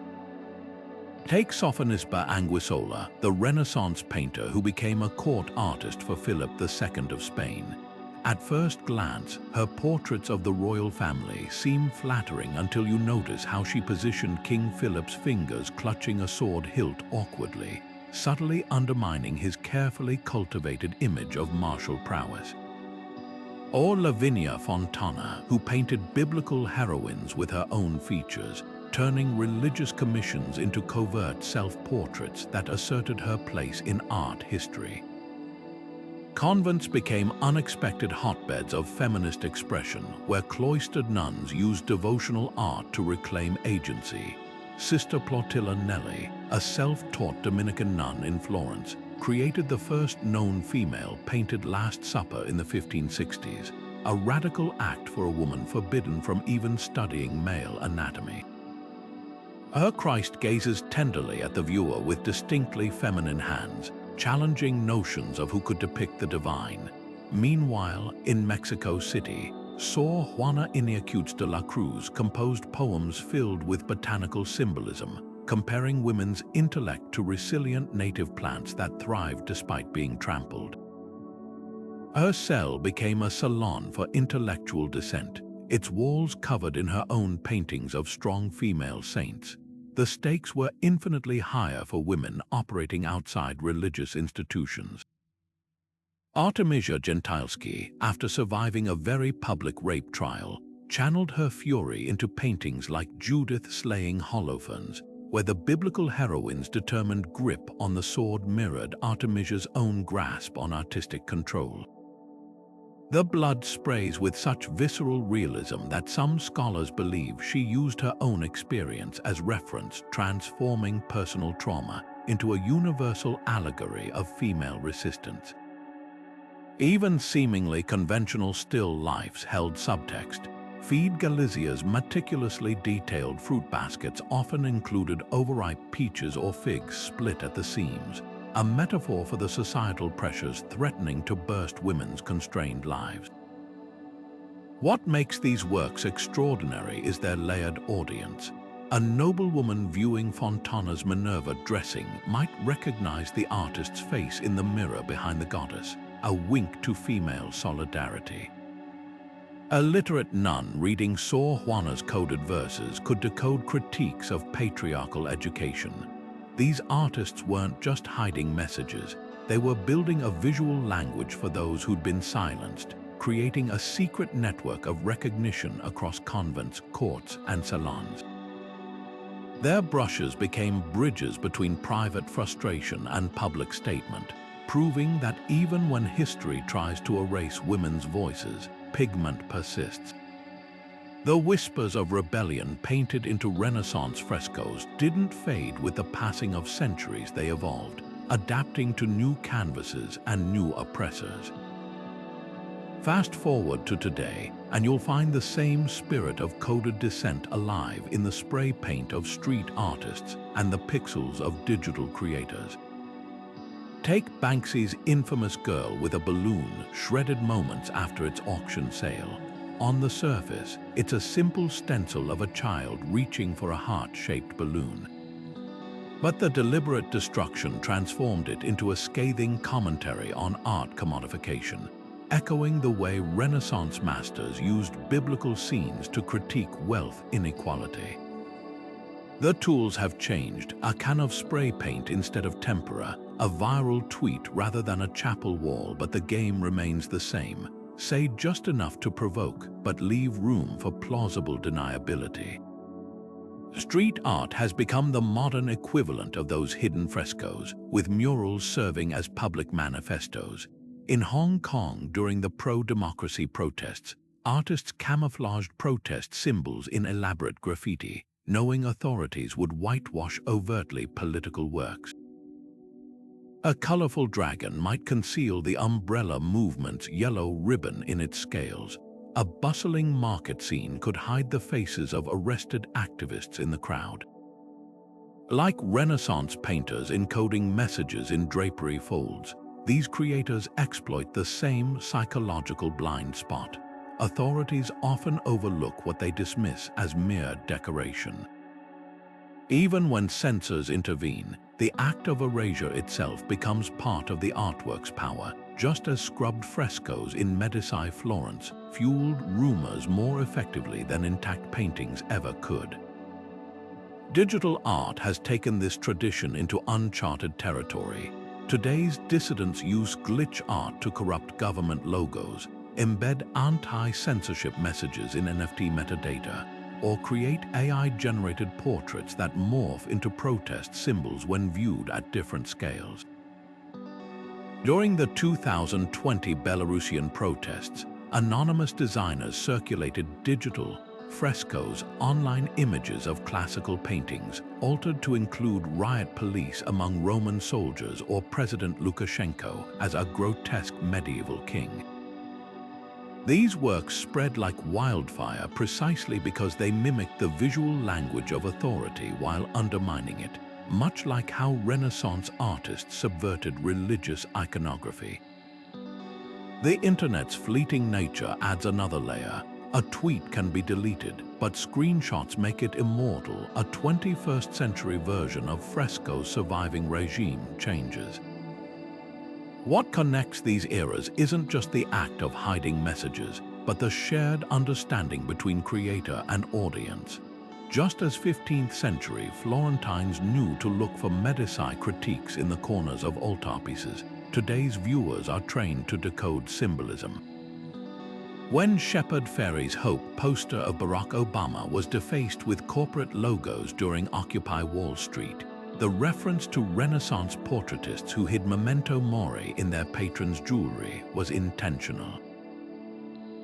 Take Sophonisba Anguissola, the Renaissance painter who became a court artist for Philip II of Spain. At first glance, her portraits of the royal family seem flattering until you notice how she positioned King Philip's fingers clutching a sword hilt awkwardly, subtly undermining his carefully cultivated image of martial prowess. Or Lavinia Fontana, who painted biblical heroines with her own features, turning religious commissions into covert self-portraits that asserted her place in art history. Convents became unexpected hotbeds of feminist expression, where cloistered nuns used devotional art to reclaim agency. Sister Plautilla Nelli, a self-taught Dominican nun in Florence, created the first known female painted Last Supper in the 1560s, a radical act for a woman forbidden from even studying male anatomy. Her Christ gazes tenderly at the viewer with distinctly feminine hands, challenging notions of who could depict the divine. Meanwhile, in Mexico City, Sor Juana Inés de la Cruz composed poems filled with botanical symbolism, comparing women's intellect to resilient native plants that thrived despite being trampled. Her cell became a salon for intellectual dissent, its walls covered in her own paintings of strong female saints. The stakes were infinitely higher for women operating outside religious institutions. Artemisia Gentileschi, after surviving a very public rape trial, channeled her fury into paintings like Judith slaying Holofernes, where the biblical heroine's determined grip on the sword mirrored Artemisia's own grasp on artistic control. The blood sprays with such visceral realism that some scholars believe she used her own experience as reference, transforming personal trauma into a universal allegory of female resistance. Even seemingly conventional still lifes held subtext. Feed Galizia's meticulously detailed fruit baskets often included overripe peaches or figs split at the seams, a metaphor for the societal pressures threatening to burst women's constrained lives. What makes these works extraordinary is their layered audience. A noblewoman viewing Fontana's Minerva dressing might recognize the artist's face in the mirror behind the goddess, a wink to female solidarity. A literate nun reading Sor Juana's coded verses could decode critiques of patriarchal education. These artists weren't just hiding messages, they were building a visual language for those who'd been silenced, creating a secret network of recognition across convents, courts, and salons. Their brushes became bridges between private frustration and public statement, proving that even when history tries to erase women's voices, pigment persists. The whispers of rebellion painted into Renaissance frescoes didn't fade with the passing of centuries. They evolved, adapting to new canvases and new oppressors. Fast forward to today, and you'll find the same spirit of coded dissent alive in the spray paint of street artists and the pixels of digital creators. Take Banksy's infamous girl with a balloon shredded moments after its auction sale. On the surface, it's a simple stencil of a child reaching for a heart-shaped balloon. But the deliberate destruction transformed it into a scathing commentary on art commodification, echoing the way Renaissance masters used biblical scenes to critique wealth inequality. The tools have changed: a can of spray paint instead of tempera, a viral tweet rather than a chapel wall, but the game remains the same. Say just enough to provoke, but leave room for plausible deniability. Street art has become the modern equivalent of those hidden frescoes, with murals serving as public manifestos. In Hong Kong, during the pro-democracy protests, artists camouflaged protest symbols in elaborate graffiti, knowing authorities would whitewash overtly political works. A colorful dragon might conceal the umbrella movement's yellow ribbon in its scales. A bustling market scene could hide the faces of arrested activists in the crowd. Like Renaissance painters encoding messages in drapery folds, these creators exploit the same psychological blind spot. Authorities often overlook what they dismiss as mere decoration. Even when censors intervene, the act of erasure itself becomes part of the artwork's power, just as scrubbed frescoes in Medici Florence fueled rumors more effectively than intact paintings ever could. Digital art has taken this tradition into uncharted territory. Today's dissidents use glitch art to corrupt government logos, embed anti-censorship messages in NFT metadata, or create AI-generated portraits that morph into protest symbols when viewed at different scales. During the 2020 Belarusian protests, anonymous designers circulated digital frescoes, online images of classical paintings, altered to include riot police among Roman soldiers or President Lukashenko as a grotesque medieval king. These works spread like wildfire precisely because they mimicked the visual language of authority while undermining it, much like how Renaissance artists subverted religious iconography. The internet's fleeting nature adds another layer. A tweet can be deleted, but screenshots make it immortal. A 21st century version of fresco's surviving regime changes. What connects these eras isn't just the act of hiding messages, but the shared understanding between creator and audience. Just as 15th century Florentines knew to look for Medici critiques in the corners of altarpieces, today's viewers are trained to decode symbolism. When Shepard Fairey's Hope poster of Barack Obama was defaced with corporate logos during Occupy Wall Street, the reference to Renaissance portraitists who hid memento mori in their patrons' jewelry was intentional.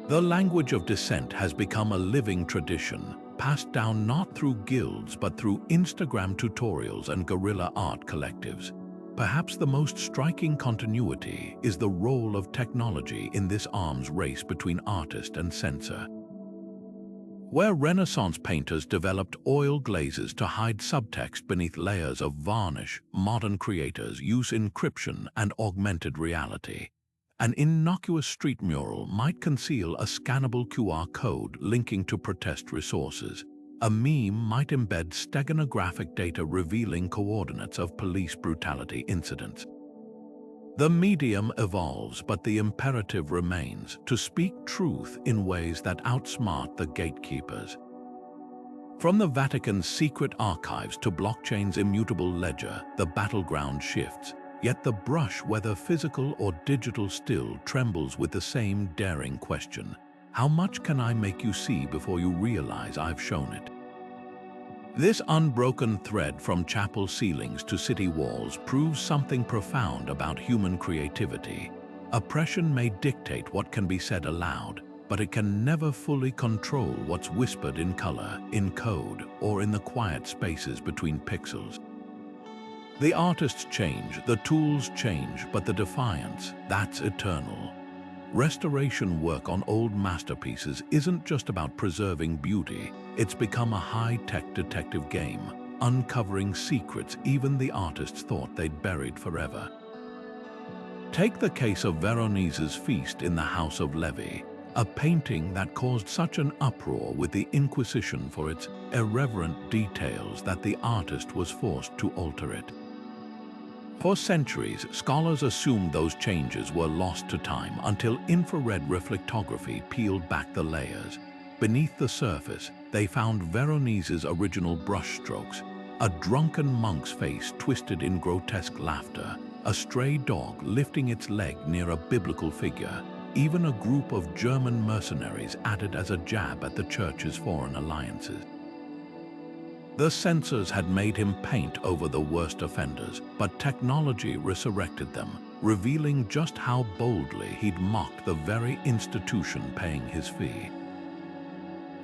The language of dissent has become a living tradition, passed down not through guilds but through Instagram tutorials and guerrilla art collectives. Perhaps the most striking continuity is the role of technology in this arms race between artist and censor. Where Renaissance painters developed oil glazes to hide subtext beneath layers of varnish, modern creators use encryption and augmented reality. An innocuous street mural might conceal a scannable QR code linking to protest resources. A meme might embed steganographic data revealing coordinates of police brutality incidents. The medium evolves, but the imperative remains to speak truth in ways that outsmart the gatekeepers. From the Vatican's secret archives to blockchain's immutable ledger, the battleground shifts, yet the brush, whether physical or digital, still trembles with the same daring question: how much can I make you see before you realize I've shown it? This unbroken thread from chapel ceilings to city walls proves something profound about human creativity. Oppression may dictate what can be said aloud, but it can never fully control what's whispered in color, in code, or in the quiet spaces between pixels. The artists change, the tools change, but the defiance, that's eternal. Restoration work on old masterpieces isn't just about preserving beauty, it's become a high-tech detective game, uncovering secrets even the artists thought they'd buried forever. Take the case of Veronese's Feast in the House of Levi, a painting that caused such an uproar with the Inquisition for its irreverent details that the artist was forced to alter it. For centuries, scholars assumed those changes were lost to time until infrared reflectography peeled back the layers. Beneath the surface, they found Veronese's original brushstrokes, a drunken monk's face twisted in grotesque laughter, a stray dog lifting its leg near a biblical figure, even a group of German mercenaries added as a jab at the church's foreign alliances. The censors had made him paint over the worst offenders, but technology resurrected them, revealing just how boldly he'd mocked the very institution paying his fee.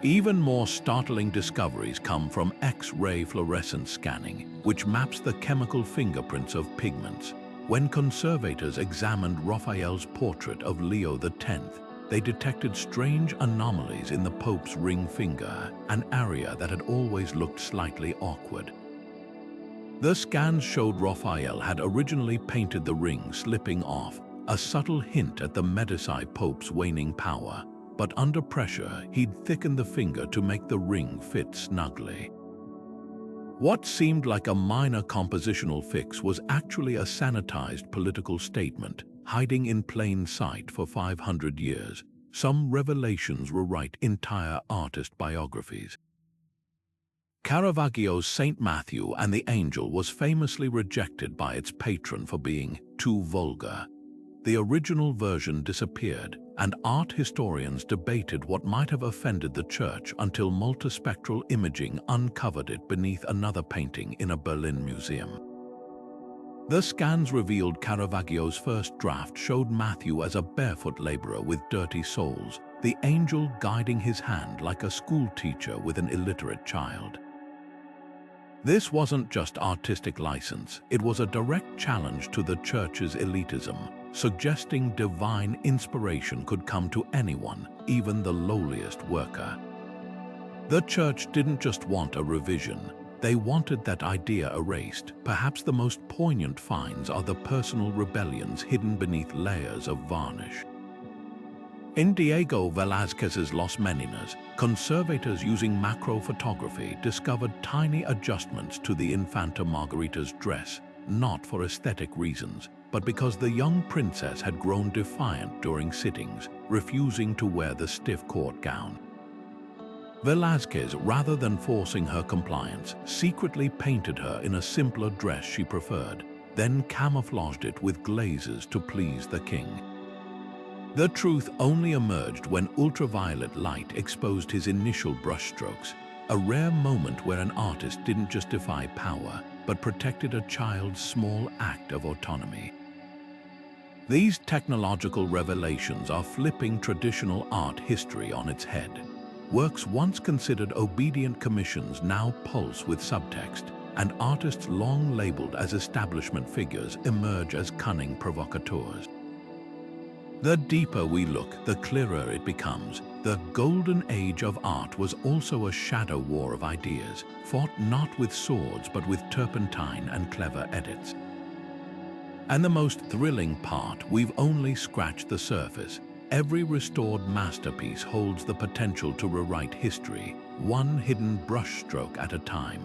Even more startling discoveries come from X-ray fluorescence scanning, which maps the chemical fingerprints of pigments. When conservators examined Raphael's portrait of Leo X, they detected strange anomalies in the Pope's ring finger, an area that had always looked slightly awkward. The scans showed Raphael had originally painted the ring slipping off, a subtle hint at the Medici Pope's waning power, but under pressure he'd thickened the finger to make the ring fit snugly. What seemed like a minor compositional fix was actually a sanitized political statement, hiding in plain sight for 500 years. Some revelations rewrite entire artist biographies. Caravaggio's St. Matthew and the Angel was famously rejected by its patron for being too vulgar. The original version disappeared, and art historians debated what might have offended the church until multispectral imaging uncovered it beneath another painting in a Berlin museum. The scans revealed Caravaggio's first draft showed Matthew as a barefoot laborer with dirty soles, the angel guiding his hand like a schoolteacher with an illiterate child. This wasn't just artistic license, it was a direct challenge to the church's elitism, suggesting divine inspiration could come to anyone, even the lowliest worker. The church didn't just want a revision, they wanted that idea erased. Perhaps the most poignant finds are the personal rebellions hidden beneath layers of varnish. In Diego Velázquez's Los Meninas, conservators using macro photography discovered tiny adjustments to the Infanta Margarita's dress, not for aesthetic reasons, but because the young princess had grown defiant during sittings, refusing to wear the stiff court gown. Velázquez, rather than forcing her compliance, secretly painted her in a simpler dress she preferred, then camouflaged it with glazes to please the king. The truth only emerged when ultraviolet light exposed his initial brushstrokes, a rare moment where an artist didn't just defy power, but protected a child's small act of autonomy. These technological revelations are flipping traditional art history on its head. Works once considered obedient commissions now pulse with subtext, and artists long labeled as establishment figures emerge as cunning provocateurs. The deeper we look, the clearer it becomes. The golden age of art was also a shadow war of ideas, fought not with swords but with turpentine and clever edits. And the most thrilling part, we've only scratched the surface. Every restored masterpiece holds the potential to rewrite history, one hidden brushstroke at a time.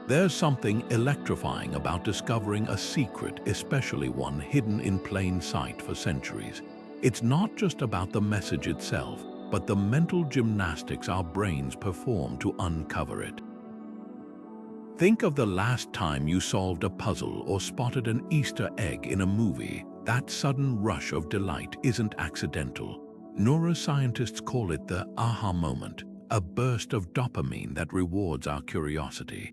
There's something electrifying about discovering a secret, especially one hidden in plain sight for centuries. It's not just about the message itself, but the mental gymnastics our brains perform to uncover it. Think of the last time you solved a puzzle or spotted an Easter egg in a movie. That sudden rush of delight isn't accidental. Neuroscientists call it the aha moment, a burst of dopamine that rewards our curiosity.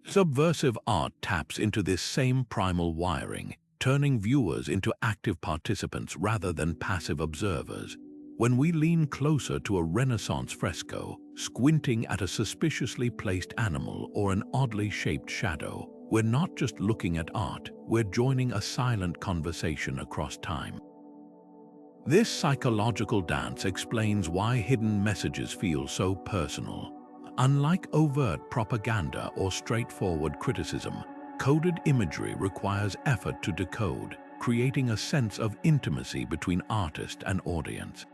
Subversive art taps into this same primal wiring, turning viewers into active participants rather than passive observers. When we lean closer to a Renaissance fresco, squinting at a suspiciously placed animal or an oddly shaped shadow, we're not just looking at art, we're joining a silent conversation across time. This psychological dance explains why hidden messages feel so personal. Unlike overt propaganda or straightforward criticism, coded imagery requires effort to decode, creating a sense of intimacy between artist and audience.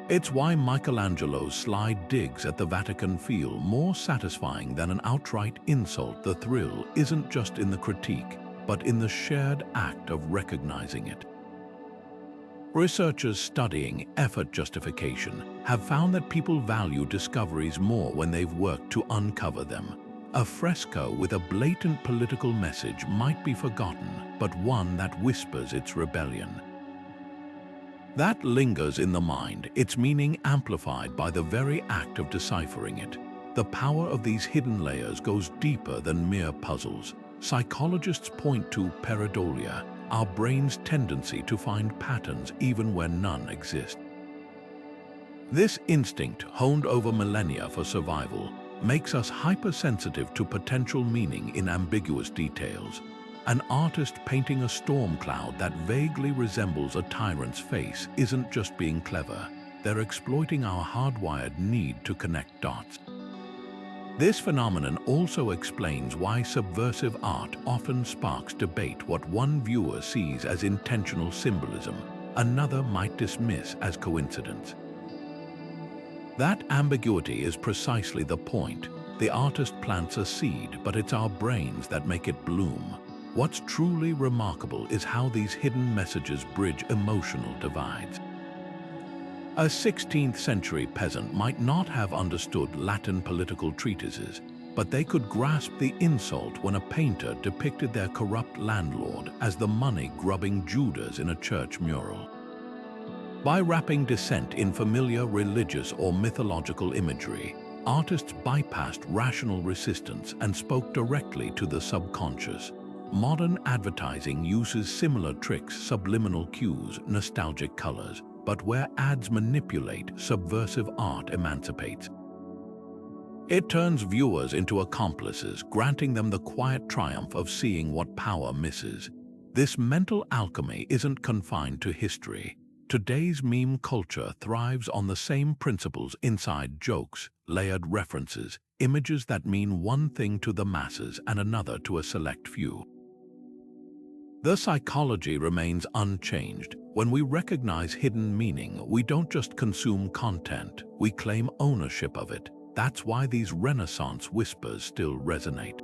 It's why Michelangelo's sly digs at the Vatican feel more satisfying than an outright insult. The thrill isn't just in the critique, but in the shared act of recognizing it. Researchers studying effort justification have found that people value discoveries more when they've worked to uncover them. A fresco with a blatant political message might be forgotten, but one that whispers its rebellion. That lingers in the mind, its meaning amplified by the very act of deciphering it. The power of these hidden layers goes deeper than mere puzzles. Psychologists point to pareidolia, our brain's tendency to find patterns even when none exist. This instinct, honed over millennia for survival, makes us hypersensitive to potential meaning in ambiguous details. An artist painting a storm cloud that vaguely resembles a tyrant's face isn't just being clever, they're exploiting our hardwired need to connect dots. This phenomenon also explains why subversive art often sparks debate. What one viewer sees as intentional symbolism, another might dismiss as coincidence. That ambiguity is precisely the point. The artist plants a seed, but it's our brains that make it bloom. What's truly remarkable is how these hidden messages bridge emotional divides. A 16th century peasant might not have understood Latin political treatises, but they could grasp the insult when a painter depicted their corrupt landlord as the money-grubbing Judas in a church mural. By wrapping dissent in familiar religious or mythological imagery, artists bypassed rational resistance and spoke directly to the subconscious. Modern advertising uses similar tricks: subliminal cues, nostalgic colors. But where ads manipulate, subversive art emancipates. It turns viewers into accomplices, granting them the quiet triumph of seeing what power misses. This mental alchemy isn't confined to history. Today's meme culture thrives on the same principles: inside jokes, layered references, images that mean one thing to the masses and another to a select few. The psychology remains unchanged. When we recognize hidden meaning, we don't just consume content, we claim ownership of it. That's why these Renaissance whispers still resonate.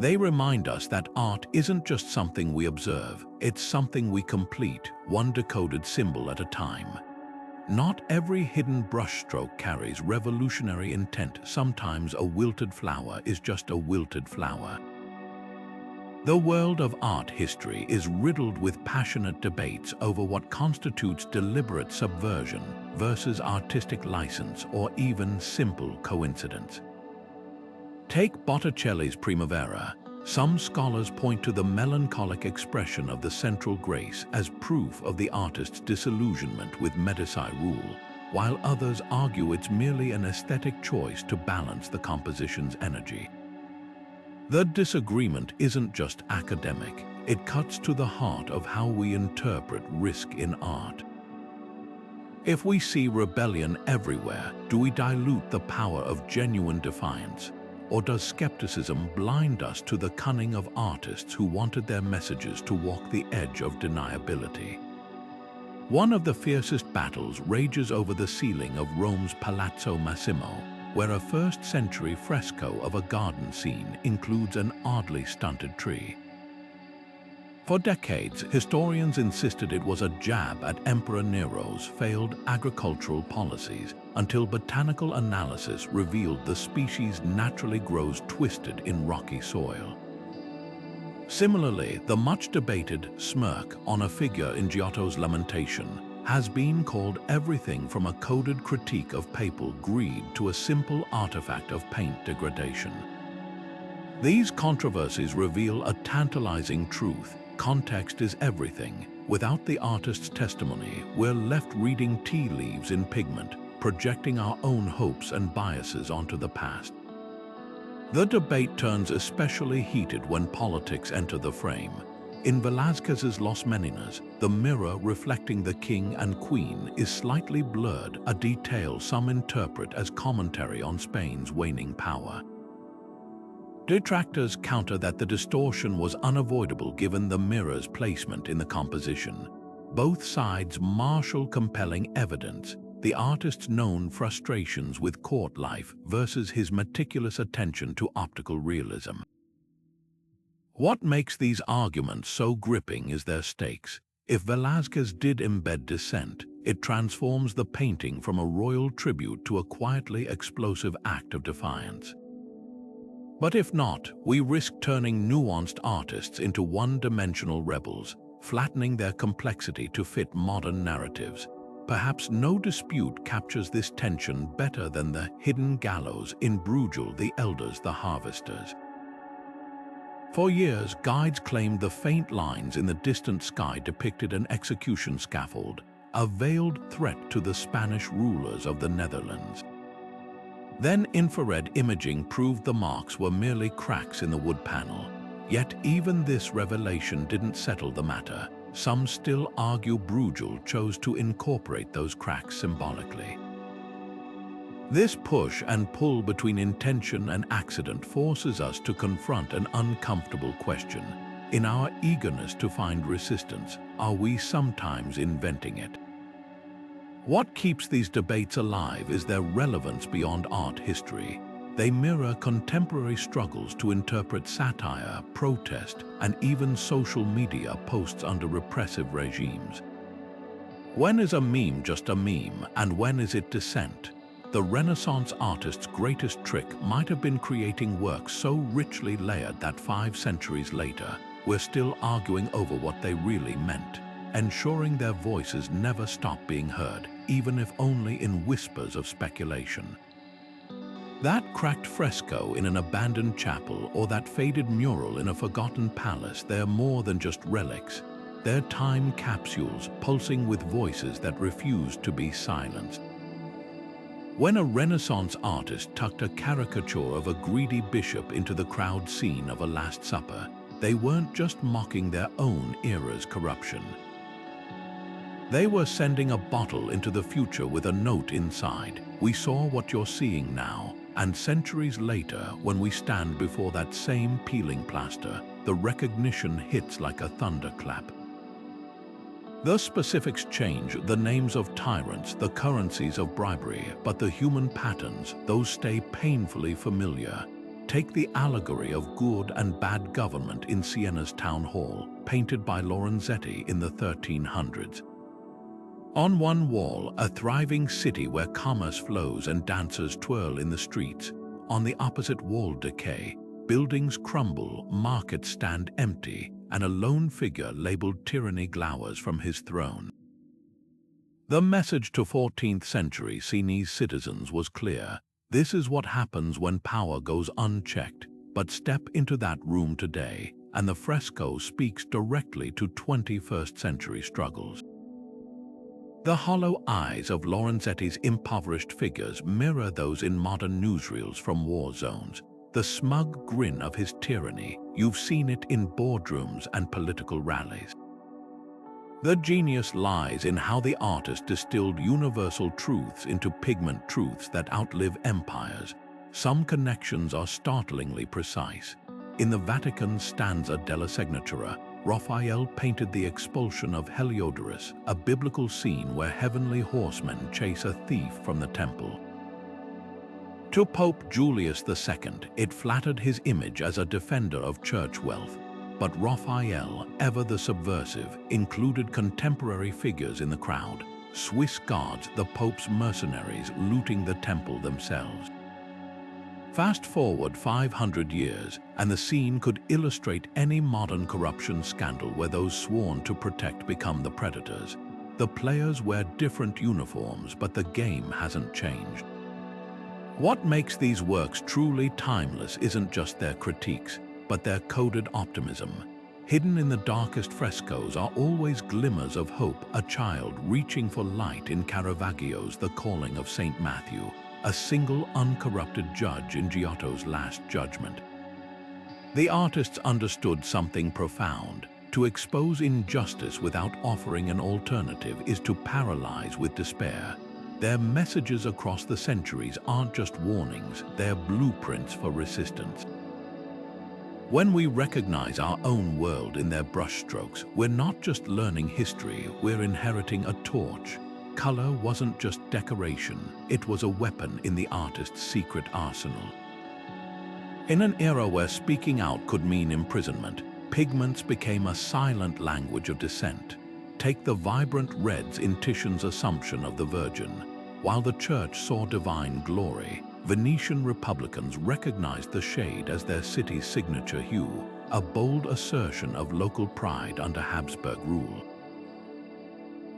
They remind us that art isn't just something we observe, it's something we complete, one decoded symbol at a time. Not every hidden brushstroke carries revolutionary intent. Sometimes a wilted flower is just a wilted flower. The world of art history is riddled with passionate debates over what constitutes deliberate subversion versus artistic license or even simple coincidence. Take Botticelli's Primavera. Some scholars point to the melancholic expression of the central grace as proof of the artist's disillusionment with Medici rule, while others argue it's merely an aesthetic choice to balance the composition's energy. The disagreement isn't just academic, it cuts to the heart of how we interpret risk in art. If we see rebellion everywhere, do we dilute the power of genuine defiance? Or does skepticism blind us to the cunning of artists who wanted their messages to walk the edge of deniability? One of the fiercest battles rages over the ceiling of Rome's Palazzo Massimo, where a first-century fresco of a garden scene includes an oddly stunted tree. For decades, historians insisted it was a jab at Emperor Nero's failed agricultural policies, until botanical analysis revealed the species naturally grows twisted in rocky soil. Similarly, the much-debated smirk on a figure in Giotto's Lamentation has been called everything from a coded critique of papal greed to a simple artifact of paint degradation. These controversies reveal a tantalizing truth: context is everything. Without the artist's testimony, we're left reading tea leaves in pigment, projecting our own hopes and biases onto the past. The debate turns especially heated when politics enter the frame. In Velázquez's Los Meninas, the mirror reflecting the king and queen is slightly blurred, a detail some interpret as commentary on Spain's waning power. Detractors counter that the distortion was unavoidable given the mirror's placement in the composition. Both sides marshal compelling evidence: the artist's known frustrations with court life versus his meticulous attention to optical realism. What makes these arguments so gripping is their stakes. If Velázquez did embed dissent, it transforms the painting from a royal tribute to a quietly explosive act of defiance. But if not, we risk turning nuanced artists into one-dimensional rebels, flattening their complexity to fit modern narratives. Perhaps no dispute captures this tension better than the hidden gallows in Bruegel, The Elders, the Harvesters. For years, guides claimed the faint lines in the distant sky depicted an execution scaffold, a veiled threat to the Spanish rulers of the Netherlands. Then infrared imaging proved the marks were merely cracks in the wood panel. Yet even this revelation didn't settle the matter. Some still argue Bruegel chose to incorporate those cracks symbolically. This push and pull between intention and accident forces us to confront an uncomfortable question. In our eagerness to find resistance, are we sometimes inventing it? What keeps these debates alive is their relevance beyond art history. They mirror contemporary struggles to interpret satire, protest, and even social media posts under repressive regimes. When is a meme just a meme, and when is it dissent? The Renaissance artist's greatest trick might have been creating works so richly layered that 5 centuries later, we're still arguing over what they really meant, ensuring their voices never stop being heard, even if only in whispers of speculation. That cracked fresco in an abandoned chapel or that faded mural in a forgotten palace, they're more than just relics. They're time capsules pulsing with voices that refuse to be silenced. When a Renaissance artist tucked a caricature of a greedy bishop into the crowd scene of a Last Supper, they weren't just mocking their own era's corruption. They were sending a bottle into the future with a note inside: "We saw what you're seeing now." And centuries later, when we stand before that same peeling plaster, the recognition hits like a thunderclap. The specifics change, the names of tyrants, the currencies of bribery, but the human patterns, those stay painfully familiar. Take the allegory of good and bad government in Siena's town hall, painted by Lorenzetti in the 1300s. On one wall, a thriving city where commerce flows and dancers twirl in the streets. On the opposite wall, decay. Buildings crumble, markets stand empty, and a lone figure labeled tyranny glowers from his throne. The message to 14th century Sienese citizens was clear. This is what happens when power goes unchecked. But step into that room today, and the fresco speaks directly to 21st century struggles. The hollow eyes of Lorenzetti's impoverished figures mirror those in modern newsreels from war zones. The smug grin of his tyranny, you've seen it in boardrooms and political rallies. The genius lies in how the artist distilled universal truths into pigment truths that outlive empires. Some connections are startlingly precise. In the Vatican's stanza della Signatura, Raphael painted the expulsion of Heliodorus, a biblical scene where heavenly horsemen chase a thief from the temple. To Pope Julius II, it flattered his image as a defender of church wealth. But Raphael, ever the subversive, included contemporary figures in the crowd: Swiss guards, the Pope's mercenaries looting the temple themselves. Fast forward 500 years, and the scene could illustrate any modern corruption scandal where those sworn to protect become the predators. The players wear different uniforms, but the game hasn't changed. What makes these works truly timeless isn't just their critiques, but their coded optimism. Hidden in the darkest frescoes are always glimmers of hope, a child reaching for light in Caravaggio's The Calling of St. Matthew, a single uncorrupted judge in Giotto's Last Judgment. The artists understood something profound. To expose injustice without offering an alternative is to paralyze with despair. Their messages across the centuries aren't just warnings, they're blueprints for resistance. When we recognize our own world in their brushstrokes, we're not just learning history, we're inheriting a torch. Color wasn't just decoration, it was a weapon in the artist's secret arsenal. In an era where speaking out could mean imprisonment, pigments became a silent language of dissent. Take the vibrant reds in Titian's Assumption of the Virgin. While the Church saw divine glory, Venetian Republicans recognized the shade as their city's signature hue, a bold assertion of local pride under Habsburg rule.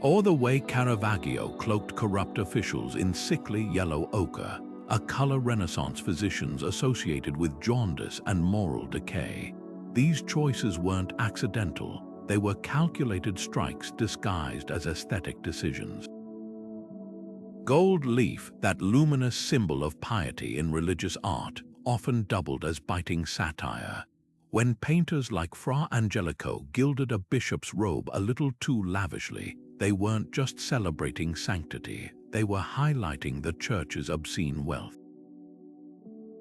Or the way Caravaggio cloaked corrupt officials in sickly yellow ochre, a color Renaissance physicians associated with jaundice and moral decay. These choices weren't accidental, they were calculated strikes disguised as aesthetic decisions. Gold leaf, that luminous symbol of piety in religious art, often doubled as biting satire. When painters like Fra Angelico gilded a bishop's robe a little too lavishly, they weren't just celebrating sanctity, they were highlighting the church's obscene wealth.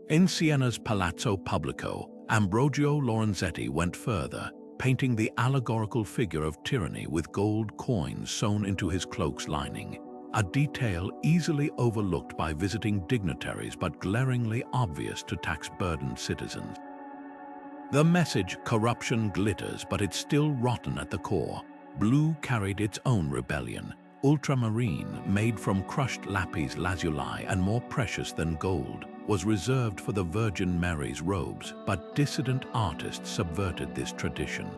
In Siena's Palazzo Pubblico, Ambrogio Lorenzetti went further, painting the allegorical figure of tyranny with gold coins sewn into his cloak's lining, a detail easily overlooked by visiting dignitaries but glaringly obvious to tax-burdened citizens. The message, corruption glitters, but it's still rotten at the core. Blue carried its own rebellion. Ultramarine, made from crushed lapis lazuli and more precious than gold, was reserved for the Virgin Mary's robes, but dissident artists subverted this tradition.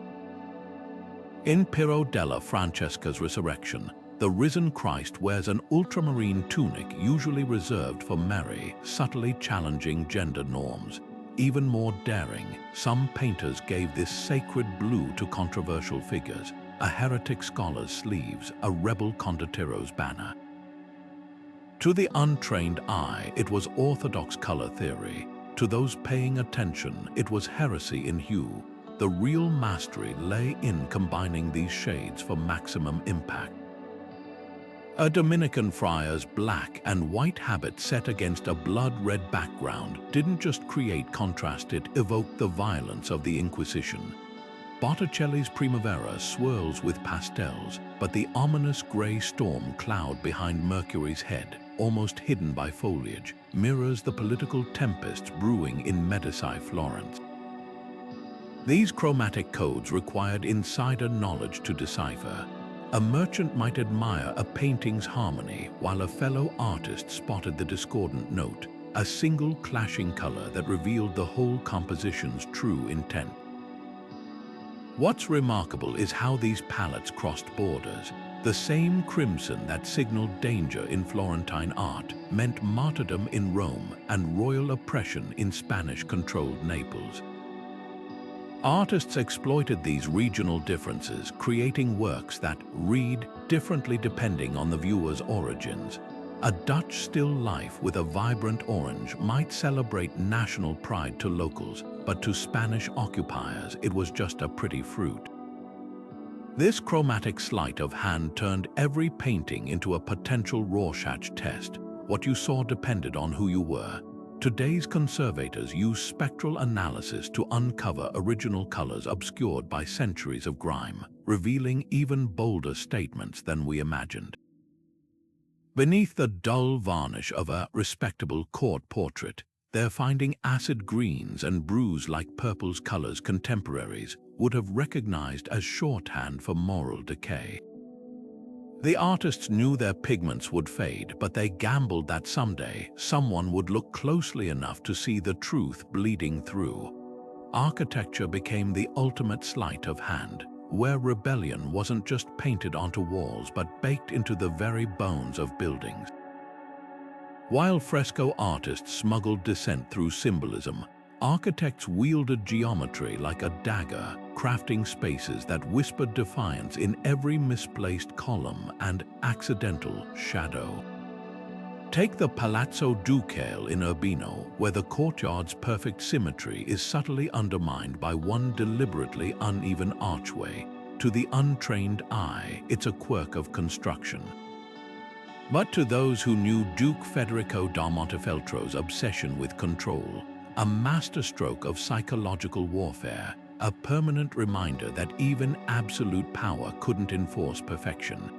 In Piero della Francesca's Resurrection, the risen Christ wears an ultramarine tunic usually reserved for Mary, subtly challenging gender norms. Even more daring, some painters gave this sacred blue to controversial figures, a heretic scholar's sleeves, a rebel condottiero's banner. To the untrained eye, it was orthodox color theory. To those paying attention, it was heresy in hue. The real mastery lay in combining these shades for maximum impact. A Dominican friar's black and white habit set against a blood-red background didn't just create contrast, it evoked the violence of the Inquisition. Botticelli's Primavera swirls with pastels, but the ominous gray storm cloud behind Mercury's head, almost hidden by foliage, mirrors the political tempests brewing in Medici Florence. These chromatic codes required insider knowledge to decipher. A merchant might admire a painting's harmony while a fellow artist spotted the discordant note, a single clashing color that revealed the whole composition's true intent. What's remarkable is how these palettes crossed borders. The same crimson that signaled danger in Florentine art meant martyrdom in Rome and royal oppression in Spanish-controlled Naples. Artists exploited these regional differences, creating works that read differently depending on the viewer's origins. A Dutch still life with a vibrant orange might celebrate national pride to locals, but to Spanish occupiers it was just a pretty fruit. This chromatic sleight of hand turned every painting into a potential Rorschach test. What you saw depended on who you were. Today's conservators use spectral analysis to uncover original colors obscured by centuries of grime, revealing even bolder statements than we imagined. Beneath the dull varnish of a respectable court portrait, they're finding acid greens and bruise-like purples colors contemporaries would have recognized as shorthand for moral decay. The artists knew their pigments would fade, but they gambled that someday someone would look closely enough to see the truth bleeding through. Architecture became the ultimate sleight of hand. where rebellion wasn't just painted onto walls but baked into the very bones of buildings. While fresco artists smuggled dissent through symbolism, architects wielded geometry like a dagger, crafting spaces that whispered defiance in every misplaced column and accidental shadow. Take the Palazzo Ducale in Urbino, where the courtyard's perfect symmetry is subtly undermined by one deliberately uneven archway. To the untrained eye, it's a quirk of construction. But to those who knew Duke Federico da Montefeltro's obsession with control, a masterstroke of psychological warfare, a permanent reminder that even absolute power couldn't enforce perfection.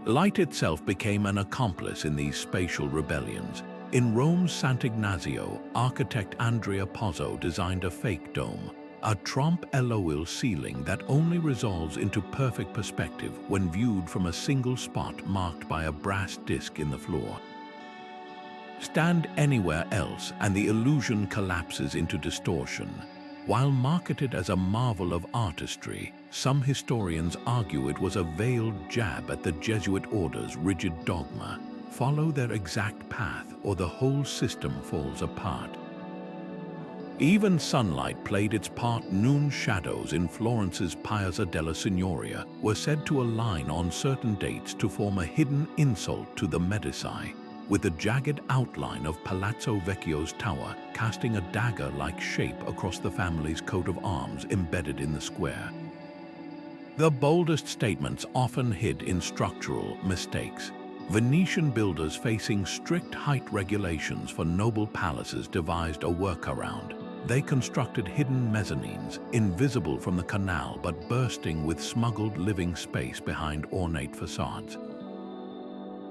Light itself became an accomplice in these spatial rebellions. In Rome's Sant'Ignazio, architect Andrea Pozzo designed a fake dome, a trompe l'oeil ceiling that only resolves into perfect perspective when viewed from a single spot marked by a brass disc in the floor. Stand anywhere else and the illusion collapses into distortion. While marketed as a marvel of artistry, some historians argue it was a veiled jab at the Jesuit order's rigid dogma: follow their exact path or the whole system falls apart. Even sunlight played its part. Noon shadows in Florence's Piazza della Signoria were said to align on certain dates to form a hidden insult to the Medici, with the jagged outline of Palazzo Vecchio's tower casting a dagger-like shape across the family's coat of arms embedded in the square. The boldest statements often hid in structural mistakes. Venetian builders facing strict height regulations for noble palaces devised a workaround. They constructed hidden mezzanines, invisible from the canal but bursting with smuggled living space behind ornate facades.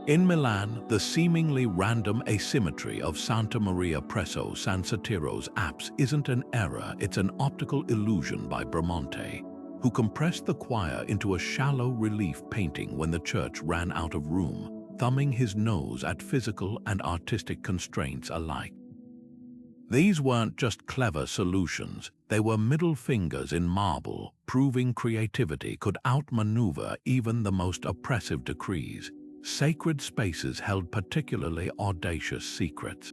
In Milan, the seemingly random asymmetry of Santa Maria Presso San Satiro's apse isn't an error, it's an optical illusion by Bramante, who compressed the choir into a shallow relief painting when the church ran out of room, thumbing his nose at physical and artistic constraints alike. These weren't just clever solutions, they were middle fingers in marble, proving creativity could outmaneuver even the most oppressive decrees. Sacred spaces held particularly audacious secrets.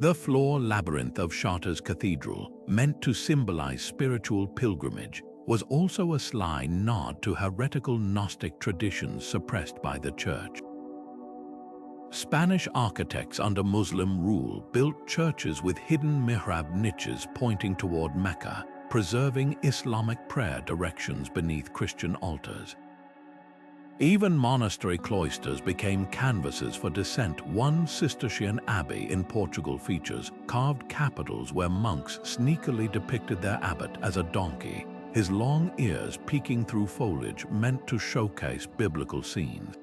The floor labyrinth of Chartres Cathedral, meant to symbolize spiritual pilgrimage, was also a sly nod to heretical Gnostic traditions suppressed by the Church. Spanish architects under Muslim rule built churches with hidden mihrab niches pointing toward Mecca, preserving Islamic prayer directions beneath Christian altars. Even monastery cloisters became canvases for dissent. One Cistercian abbey in Portugal features carved capitals where monks sneakily depicted their abbot as a donkey, his long ears peeking through foliage meant to showcase biblical scenes.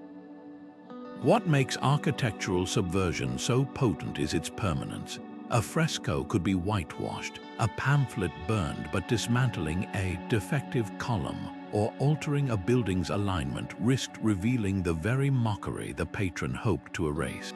What makes architectural subversion so potent is its permanence. A fresco could be whitewashed, a pamphlet burned, but dismantling a defective column or altering a building's alignment risked revealing the very mockery the patron hoped to erase.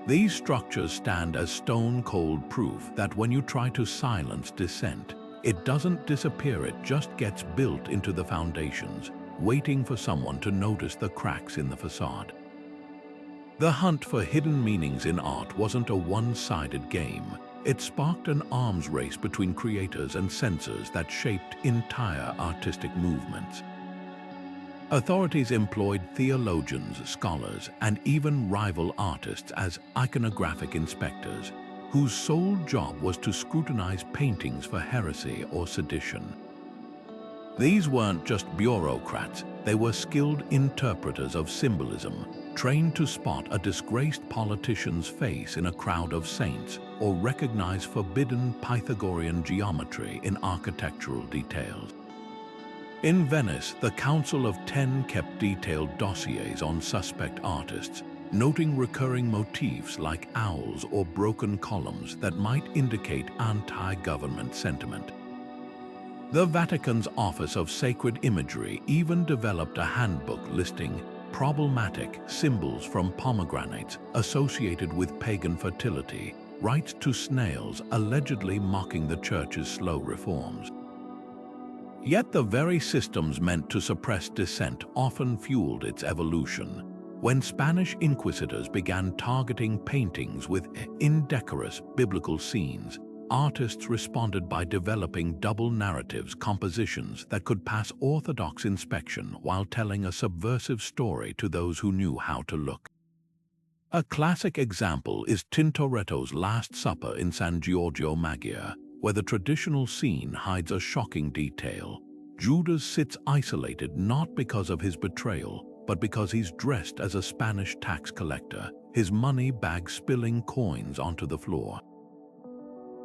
These structures stand as stone-cold proof that when you try to silence dissent, it doesn't disappear, it just gets built into the foundations, waiting for someone to notice the cracks in the facade. The hunt for hidden meanings in art wasn't a one-sided game. It sparked an arms race between creators and censors that shaped entire artistic movements. Authorities employed theologians, scholars, and even rival artists as iconographic inspectors, whose sole job was to scrutinize paintings for heresy or sedition. These weren't just bureaucrats, they were skilled interpreters of symbolism, trained to spot a disgraced politician's face in a crowd of saints or recognize forbidden Pythagorean geometry in architectural details. In Venice, the Council of 10 kept detailed dossiers on suspect artists, noting recurring motifs like owls or broken columns that might indicate anti-government sentiment. The Vatican's Office of Sacred Imagery even developed a handbook listing problematic symbols from pomegranates associated with pagan fertility, right to snails allegedly mocking the Church's slow reforms. Yet the very systems meant to suppress dissent often fueled its evolution. When Spanish inquisitors began targeting paintings with indecorous biblical scenes, artists responded by developing double narratives compositions that could pass orthodox inspection while telling a subversive story to those who knew how to look. A classic example is Tintoretto's Last Supper in San Giorgio Maggiore, where the traditional scene hides a shocking detail. Judas sits isolated not because of his betrayal, but because he's dressed as a Spanish tax collector, his money bag spilling coins onto the floor.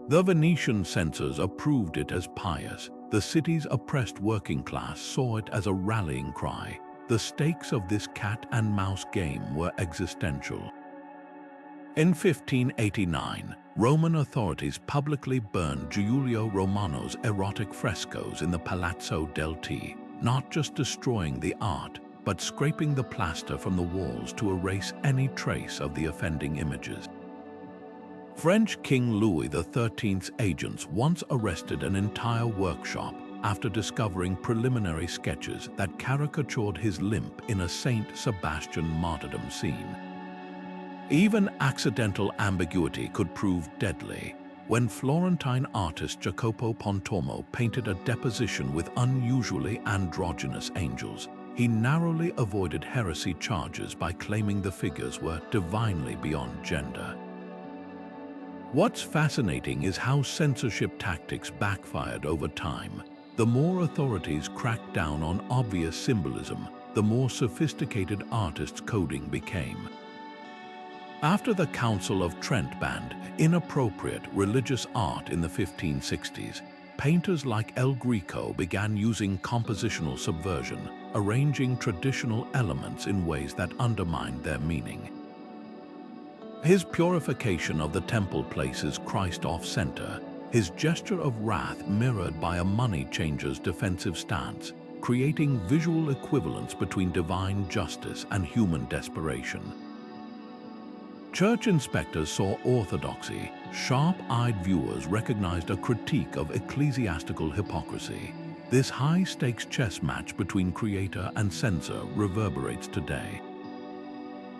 The Venetian censors approved it as pious. The city's oppressed working class saw it as a rallying cry. The stakes of this cat-and-mouse game were existential. In 1589, Roman authorities publicly burned Giulio Romano's erotic frescoes in the Palazzo del T, not just destroying the art, but scraping the plaster from the walls to erase any trace of the offending images. French King Louis XIII's agents once arrested an entire workshop after discovering preliminary sketches that caricatured his limp in a Saint Sebastian martyrdom scene. Even accidental ambiguity could prove deadly. When Florentine artist Jacopo Pontormo painted a deposition with unusually androgynous angels, he narrowly avoided heresy charges by claiming the figures were divinely beyond gender. What's fascinating is how censorship tactics backfired over time. The more authorities cracked down on obvious symbolism, the more sophisticated artists' coding became. After the Council of Trent banned inappropriate religious art in the 1560s, painters like El Greco began using compositional subversion, arranging traditional elements in ways that undermined their meaning. His purification of the temple places Christ off-center, his gesture of wrath mirrored by a money changer's defensive stance, creating visual equivalence between divine justice and human desperation. Church inspectors saw orthodoxy. Sharp-eyed viewers recognized a critique of ecclesiastical hypocrisy. This high-stakes chess match between creator and censor reverberates today.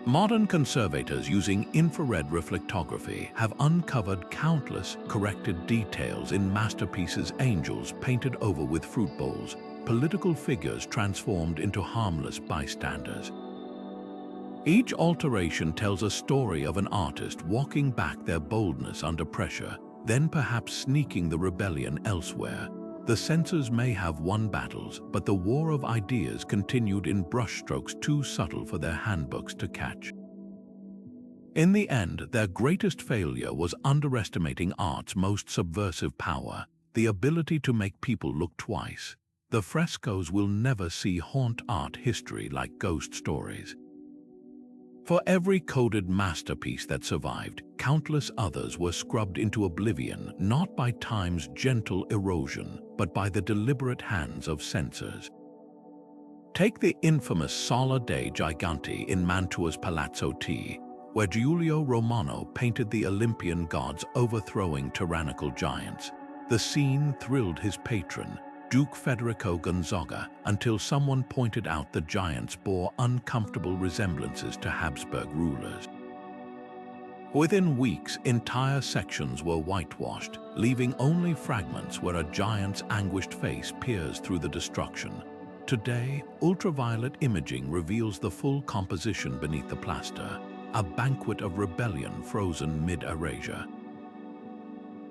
Modern conservators using infrared reflectography have uncovered countless corrected details in masterpieces: angels painted over with fruit bowls, political figures transformed into harmless bystanders. Each alteration tells a story of an artist walking back their boldness under pressure, then perhaps sneaking the rebellion elsewhere. The censors may have won battles, but the war of ideas continued in brushstrokes too subtle for their handbooks to catch. In the end, their greatest failure was underestimating art's most subversive power, the ability to make people look twice. The frescoes will never see haunt art history like ghost stories. For every coded masterpiece that survived, countless others were scrubbed into oblivion, not by time's gentle erosion, but by the deliberate hands of censors. Take the infamous Sala dei Giganti in Mantua's Palazzo T, where Giulio Romano painted the Olympian gods overthrowing tyrannical giants. The scene thrilled his patron, Duke Federico Gonzaga, until someone pointed out the giants bore uncomfortable resemblances to Habsburg rulers. Within weeks, entire sections were whitewashed, leaving only fragments where a giant's anguished face peers through the destruction. Today, ultraviolet imaging reveals the full composition beneath the plaster, a banquet of rebellion frozen mid-erasure.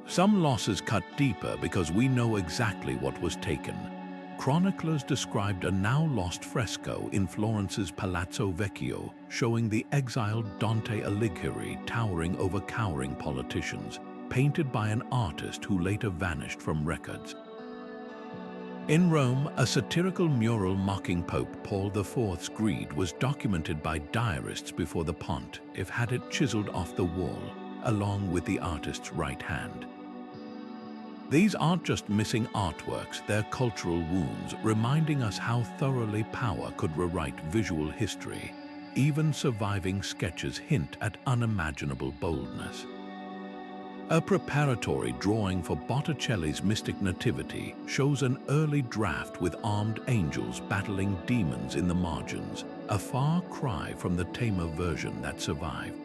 Some losses cut deeper because we know exactly what was taken. Chroniclers described a now-lost fresco in Florence's Palazzo Vecchio, showing the exiled Dante Alighieri towering over cowering politicians, painted by an artist who later vanished from records. In Rome, a satirical mural mocking Pope Paul IV's greed was documented by diarists before the pontiff had it chiseled off the wall, along with the artist's right hand. These aren't just missing artworks, they're cultural wounds, reminding us how thoroughly power could rewrite visual history. Even surviving sketches hint at unimaginable boldness. A preparatory drawing for Botticelli's Mystic Nativity shows an early draft with armed angels battling demons in the margins, a far cry from the tamer version that survived.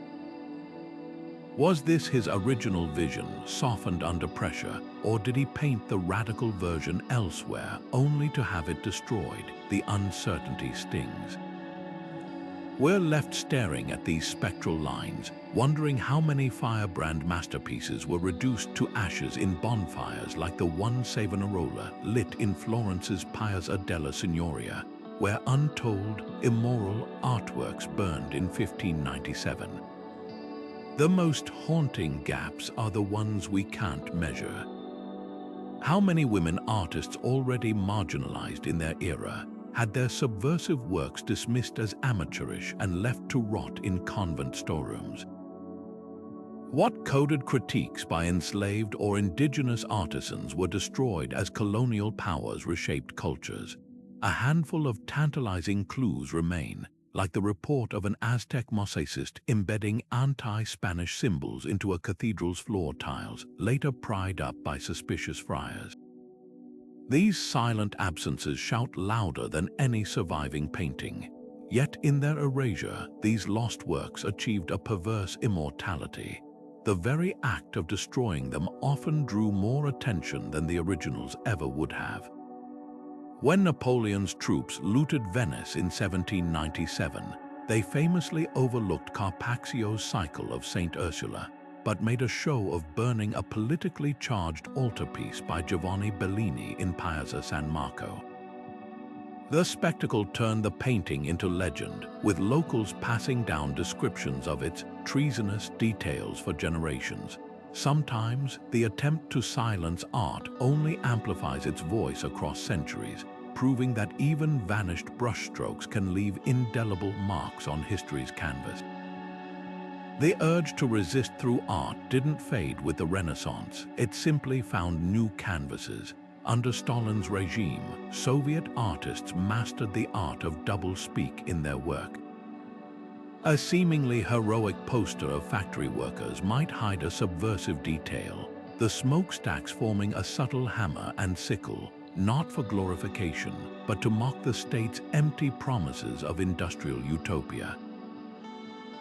Was this his original vision, softened under pressure, or did he paint the radical version elsewhere, only to have it destroyed? The uncertainty stings. We're left staring at these spectral lines, wondering how many firebrand masterpieces were reduced to ashes in bonfires like the one Savonarola lit in Florence's Piazza della Signoria, where untold, immoral artworks burned in 1597. The most haunting gaps are the ones we can't measure. How many women artists already marginalized in their era had their subversive works dismissed as amateurish and left to rot in convent storerooms? What coded critiques by enslaved or indigenous artisans were destroyed as colonial powers reshaped cultures? A handful of tantalizing clues remain, like the report of an Aztec mosaicist embedding anti-Spanish symbols into a cathedral's floor tiles, later pried up by suspicious friars. These silent absences shout louder than any surviving painting. Yet in their erasure, these lost works achieved a perverse immortality. The very act of destroying them often drew more attention than the originals ever would have. When Napoleon's troops looted Venice in 1797, they famously overlooked Carpaccio's cycle of St. Ursula, but made a show of burning a politically charged altarpiece by Giovanni Bellini in Piazza San Marco. The spectacle turned the painting into legend, with locals passing down descriptions of its treasonous details for generations. Sometimes, the attempt to silence art only amplifies its voice across centuries, proving that even vanished brushstrokes can leave indelible marks on history's canvas. The urge to resist through art didn't fade with the Renaissance, it simply found new canvases. Under Stalin's regime, Soviet artists mastered the art of doublespeak in their work. A seemingly heroic poster of factory workers might hide a subversive detail, the smokestacks forming a subtle hammer and sickle, not for glorification, but to mock the state's empty promises of industrial utopia.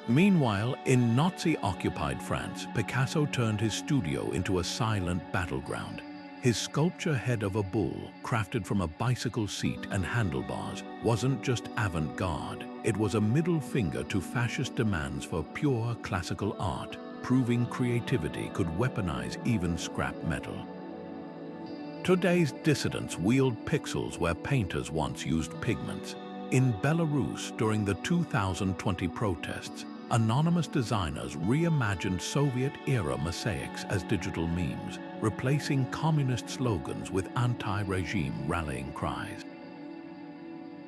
Meanwhile, in Nazi-occupied France, Picasso turned his studio into a silent battleground. His sculpture head of a bull, crafted from a bicycle seat and handlebars, wasn't just avant-garde, it was a middle finger to fascist demands for pure classical art, proving creativity could weaponize even scrap metal. Today's dissidents wield pixels where painters once used pigments. In Belarus, during the 2020 protests, anonymous designers reimagined Soviet-era mosaics as digital memes, replacing communist slogans with anti-regime rallying cries.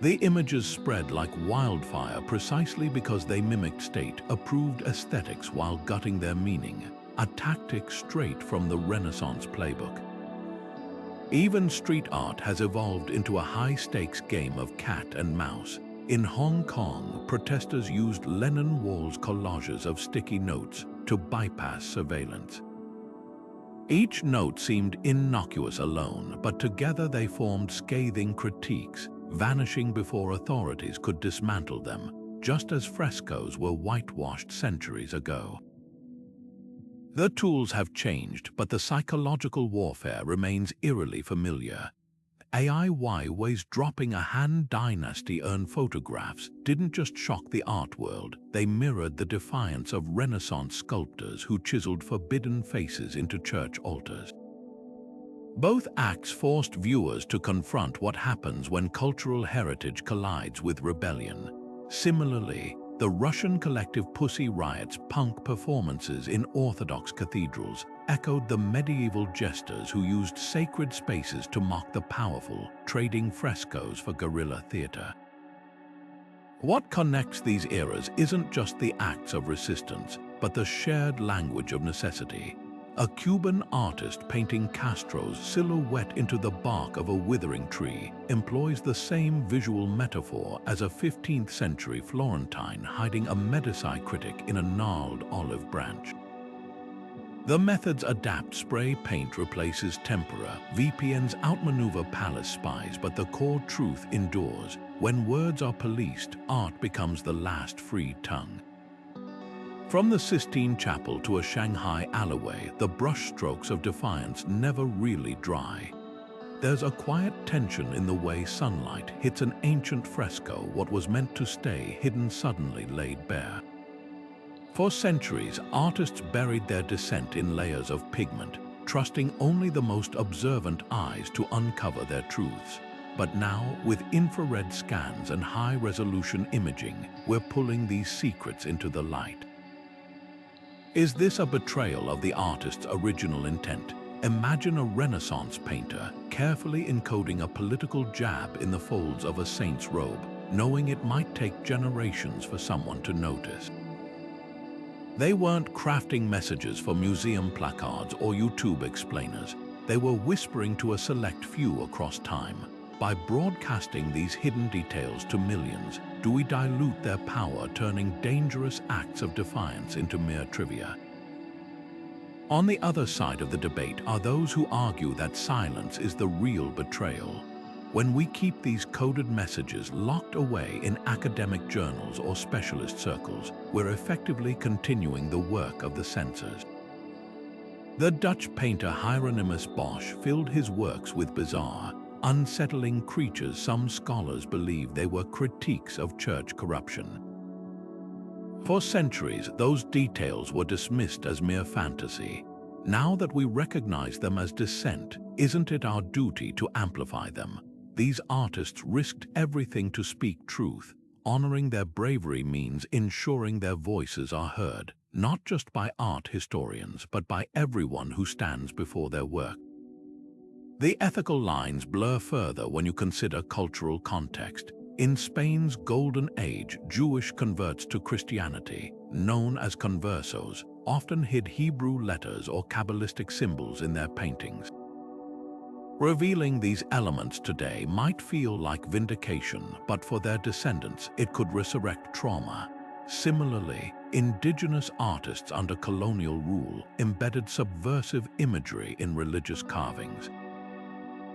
The images spread like wildfire precisely because they mimicked state-approved aesthetics while gutting their meaning, a tactic straight from the Renaissance playbook. Even street art has evolved into a high-stakes game of cat and mouse. In Hong Kong, protesters used Lennon Wall's collages of sticky notes to bypass surveillance. Each note seemed innocuous alone, but together they formed scathing critiques, vanishing before authorities could dismantle them, just as frescoes were whitewashed centuries ago. The tools have changed, but the psychological warfare remains eerily familiar. AI ways dropping a Han Dynasty-urn photographs didn't just shock the art world, they mirrored the defiance of Renaissance sculptors who chiseled forbidden faces into church altars. Both acts forced viewers to confront what happens when cultural heritage collides with rebellion. Similarly, the Russian collective Pussy Riot's punk performances in Orthodox cathedrals echoed the medieval jesters who used sacred spaces to mock the powerful, trading frescoes for guerrilla theater. What connects these eras isn't just the acts of resistance, but the shared language of necessity. A Cuban artist painting Castro's silhouette into the bark of a withering tree employs the same visual metaphor as a 15th century Florentine hiding a Medici critic in a gnarled olive branch. The methods adapt. Spray paint replaces tempera, VPNs outmaneuver palace spies, but the core truth endures. When words are policed, art becomes the last free tongue. From the Sistine Chapel to a Shanghai alleyway, the brushstrokes of Defiance never really dry. There's a quiet tension in the way sunlight hits an ancient fresco. What was meant to stay hidden suddenly laid bare. For centuries, artists buried their dissent in layers of pigment, trusting only the most observant eyes to uncover their truths. But now, with infrared scans and high-resolution imaging, we're pulling these secrets into the light. Is this a betrayal of the artist's original intent? Imagine a Renaissance painter carefully encoding a political jab in the folds of a saint's robe, knowing it might take generations for someone to notice. They weren't crafting messages for museum placards or YouTube explainers. They were whispering to a select few across time. By broadcasting these hidden details to millions, do we dilute their power, turning dangerous acts of defiance into mere trivia? On the other side of the debate are those who argue that silence is the real betrayal. When we keep these coded messages locked away in academic journals or specialist circles, we're effectively continuing the work of the censors. The Dutch painter Hieronymus Bosch filled his works with bizarre, unsettling creatures. Some scholars believe they were critiques of church corruption. For centuries, those details were dismissed as mere fantasy. Now that we recognize them as dissent, isn't it our duty to amplify them? These artists risked everything to speak truth. Honoring their bravery means ensuring their voices are heard, not just by art historians, but by everyone who stands before their work. The ethical lines blur further when you consider cultural context. In Spain's Golden Age, Jewish converts to Christianity, known as conversos, often hid Hebrew letters or Kabbalistic symbols in their paintings. Revealing these elements today might feel like vindication, but for their descendants, it could resurrect trauma. Similarly, indigenous artists under colonial rule embedded subversive imagery in religious carvings.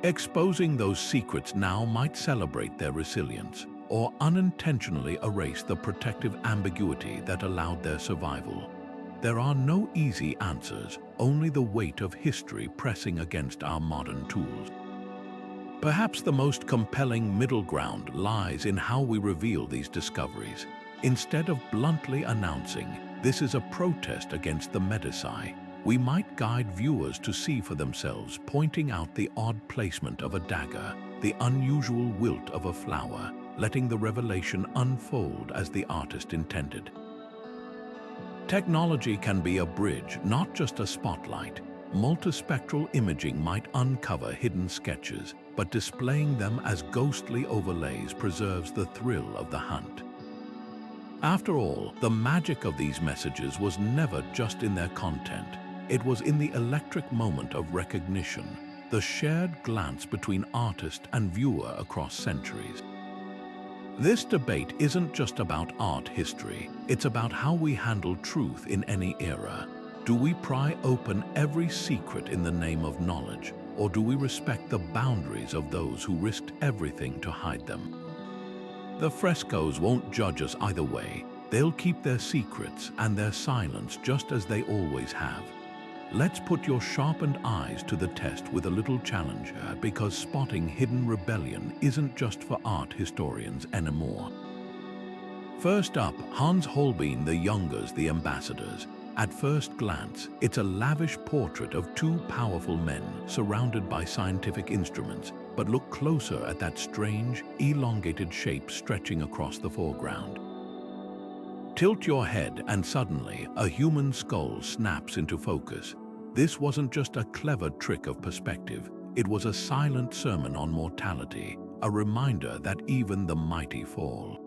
Exposing those secrets now might celebrate their resilience, or unintentionally erase the protective ambiguity that allowed their survival. There are no easy answers, only the weight of history pressing against our modern tools. Perhaps the most compelling middle ground lies in how we reveal these discoveries. Instead of bluntly announcing, "This is a protest against the Medici," we might guide viewers to see for themselves, pointing out the odd placement of a dagger, the unusual wilt of a flower, letting the revelation unfold as the artist intended. Technology can be a bridge, not just a spotlight. Multispectral imaging might uncover hidden sketches, but displaying them as ghostly overlays preserves the thrill of the hunt. After all, the magic of these messages was never just in their content. It was in the electric moment of recognition, the shared glance between artist and viewer across centuries. This debate isn't just about art history, it's about how we handle truth in any era. Do we pry open every secret in the name of knowledge, or do we respect the boundaries of those who risked everything to hide them? The frescoes won't judge us either way. They'll keep their secrets and their silence just as they always have. Let's put your sharpened eyes to the test with a little challenge here, because spotting hidden rebellion isn't just for art historians anymore. First up, Hans Holbein the Younger's The Ambassadors. At first glance, it's a lavish portrait of two powerful men surrounded by scientific instruments, but look closer at that strange, elongated shape stretching across the foreground. Tilt your head and suddenly a human skull snaps into focus. This wasn't just a clever trick of perspective, it was a silent sermon on mortality, a reminder that even the mighty fall.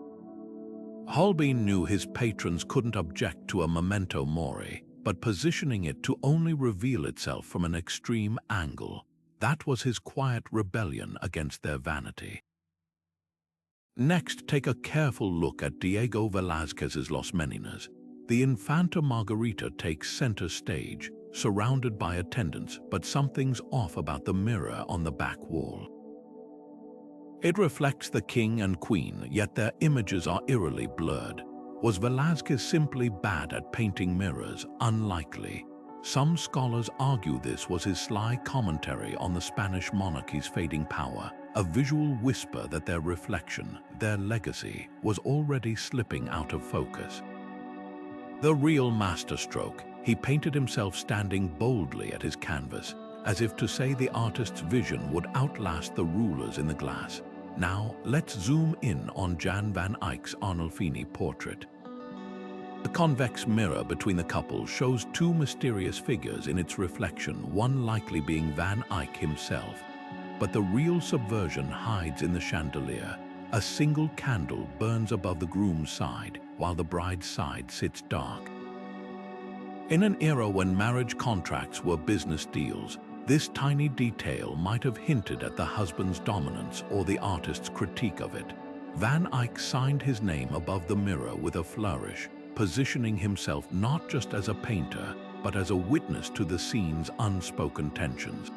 Holbein knew his patrons couldn't object to a memento mori, but positioning it to only reveal itself from an extreme angle, that was his quiet rebellion against their vanity. Next, take a careful look at Diego Velázquez's Los Meninas. The Infanta Margarita takes center stage, surrounded by attendants, but something's off about the mirror on the back wall. It reflects the king and queen, yet their images are eerily blurred. Was Velázquez simply bad at painting mirrors? Unlikely. Some scholars argue this was his sly commentary on the Spanish monarchy's fading power, a visual whisper that their reflection, their legacy, was already slipping out of focus. The real masterstroke, he painted himself standing boldly at his canvas, as if to say the artist's vision would outlast the rulers in the glass. Now, let's zoom in on Jan van Eyck's Arnolfini portrait. The convex mirror between the couple shows two mysterious figures in its reflection, one likely being Van Eyck himself. But the real subversion hides in the chandelier. A single candle burns above the groom's side, while the bride's side sits dark. In an era when marriage contracts were business deals, this tiny detail might have hinted at the husband's dominance or the artist's critique of it. Van Eyck signed his name above the mirror with a flourish, positioning himself not just as a painter, but as a witness to the scene's unspoken tensions.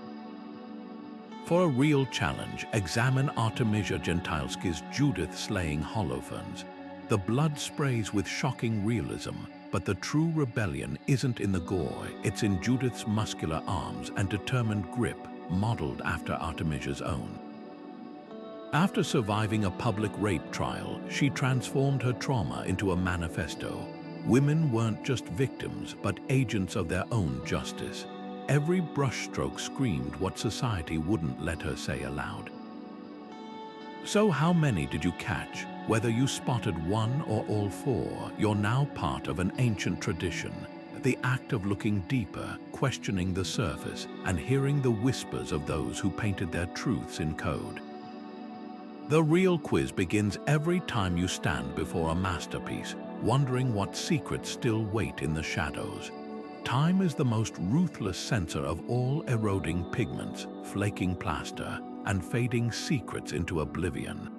For a real challenge, examine Artemisia Gentileschi's Judith slaying Holofernes. The blood sprays with shocking realism, but the true rebellion isn't in the gore, it's in Judith's muscular arms and determined grip, modeled after Artemisia's own. After surviving a public rape trial, she transformed her trauma into a manifesto. Women weren't just victims, but agents of their own justice. Every brushstroke screamed what society wouldn't let her say aloud. So how many did you catch? Whether you spotted one or all four, you're now part of an ancient tradition, the act of looking deeper, questioning the surface, and hearing the whispers of those who painted their truths in code. The real quiz begins every time you stand before a masterpiece, wondering what secrets still wait in the shadows. Time is the most ruthless censor of all, eroding pigments, flaking plaster, and fading secrets into oblivion.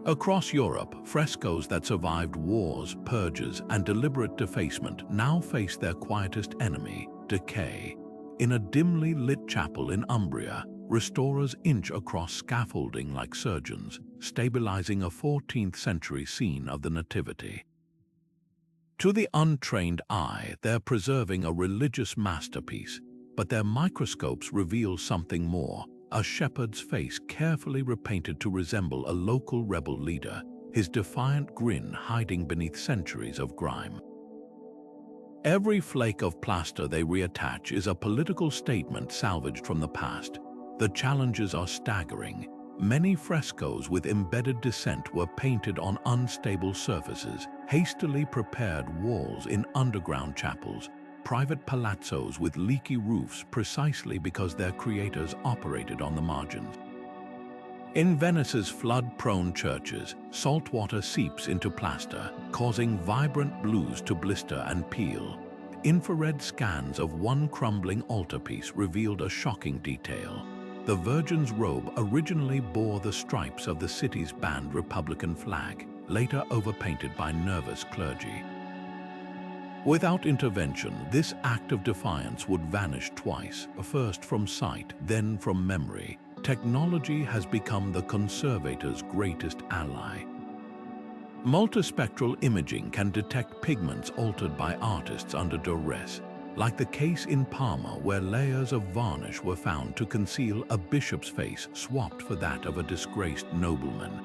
Across Europe, frescoes that survived wars, purges, and deliberate defacement now face their quietest enemy, decay. In a dimly lit chapel in Umbria, restorers inch across scaffolding like surgeons, stabilizing a 14th century scene of the Nativity. To the untrained eye, they're preserving a religious masterpiece, but their microscopes reveal something more. A shepherd's face carefully repainted to resemble a local rebel leader, his defiant grin hiding beneath centuries of grime. Every flake of plaster they reattach is a political statement salvaged from the past. The challenges are staggering. Many frescoes with embedded dissent were painted on unstable surfaces, hastily prepared walls in underground chapels, private palazzos with leaky roofs precisely because their creators operated on the margins. In Venice's flood-prone churches, salt water seeps into plaster, causing vibrant blues to blister and peel. Infrared scans of one crumbling altarpiece revealed a shocking detail. The Virgin's robe originally bore the stripes of the city's banned Republican flag, later overpainted by nervous clergy. Without intervention, this act of defiance would vanish twice, first from sight, then from memory. Technology has become the conservator's greatest ally. Multispectral imaging can detect pigments altered by artists under duress, like the case in Parma where layers of varnish were found to conceal a bishop's face swapped for that of a disgraced nobleman.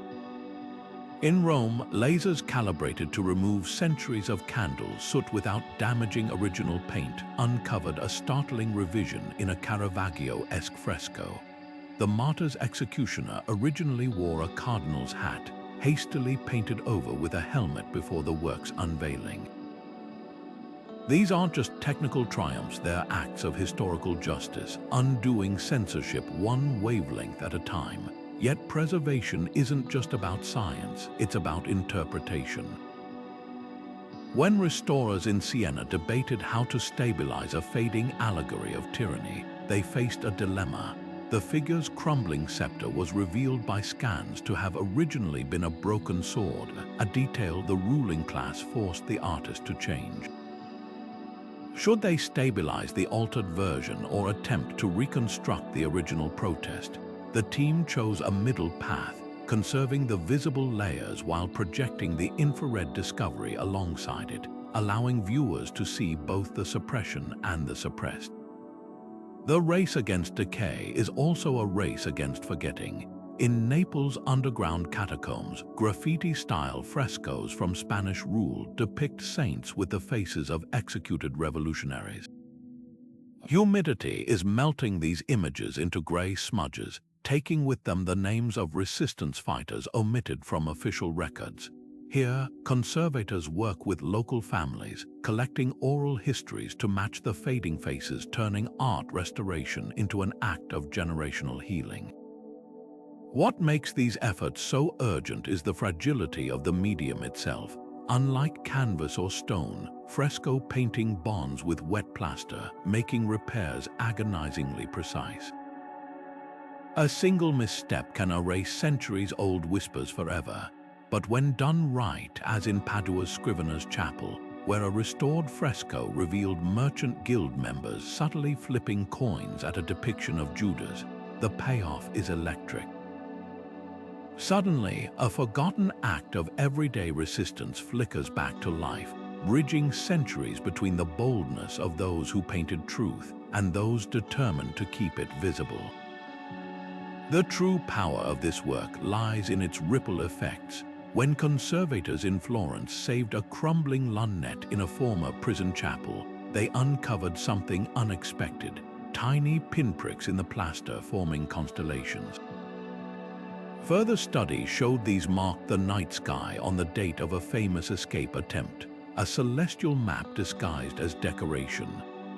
In Rome, lasers calibrated to remove centuries of candle soot without damaging original paint uncovered a startling revision in a Caravaggio-esque fresco. The martyr's executioner originally wore a cardinal's hat, hastily painted over with a helmet before the work's unveiling. These aren't just technical triumphs, they're acts of historical justice, undoing censorship one wavelength at a time. Yet preservation isn't just about science, it's about interpretation. When restorers in Siena debated how to stabilize a fading allegory of tyranny, they faced a dilemma. The figure's crumbling scepter was revealed by scans to have originally been a broken sword, a detail the ruling class forced the artist to change. Should they stabilize the altered version or attempt to reconstruct the original protest? The team chose a middle path, conserving the visible layers while projecting the infrared discovery alongside it, allowing viewers to see both the suppression and the suppressed. The race against decay is also a race against forgetting. In Naples' underground catacombs, graffiti-style frescoes from Spanish rule depict saints with the faces of executed revolutionaries. Humidity is melting these images into gray smudges, taking with them the names of resistance fighters omitted from official records. Here, conservators work with local families, collecting oral histories to match the fading faces, turning art restoration into an act of generational healing. What makes these efforts so urgent is the fragility of the medium itself. Unlike canvas or stone, fresco painting bonds with wet plaster, making repairs agonizingly precise. A single misstep can erase centuries-old whispers forever. But when done right, as in Padua's Scrivener's Chapel, where a restored fresco revealed merchant guild members subtly flipping coins at a depiction of Judas, the payoff is electric. Suddenly, a forgotten act of everyday resistance flickers back to life, bridging centuries between the boldness of those who painted truth and those determined to keep it visible. The true power of this work lies in its ripple effects. When conservators in Florence saved a crumbling lunette in a former prison chapel, they uncovered something unexpected: tiny pinpricks in the plaster forming constellations. Further study showed these marked the night sky on the date of a famous escape attempt, a celestial map disguised as decoration.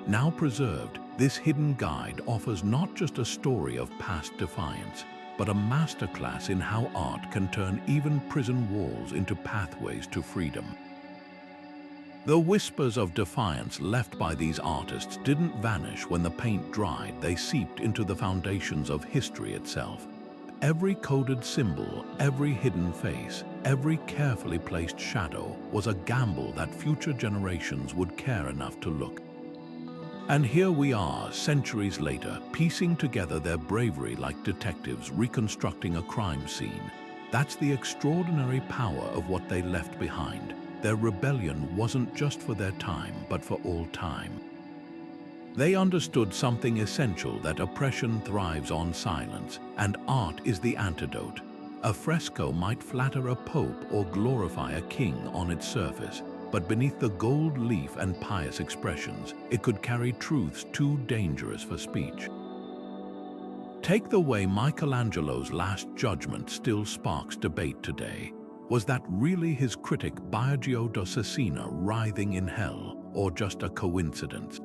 Now preserved, this hidden guide offers not just a story of past defiance, but a masterclass in how art can turn even prison walls into pathways to freedom. The whispers of defiance left by these artists didn't vanish when the paint dried. They seeped into the foundations of history itself. Every coded symbol, every hidden face, every carefully placed shadow was a gamble that future generations would care enough to look. And here we are, centuries later, piecing together their bravery like detectives reconstructing a crime scene. That's the extraordinary power of what they left behind. Their rebellion wasn't just for their time, but for all time. They understood something essential: that oppression thrives on silence, and art is the antidote. A fresco might flatter a pope or glorify a king on its surface, but beneath the gold leaf and pious expressions, it could carry truths too dangerous for speech. Take the way Michelangelo's Last Judgment still sparks debate today. Was that really his critic Biagio da Cesena writhing in hell, or just a coincidence?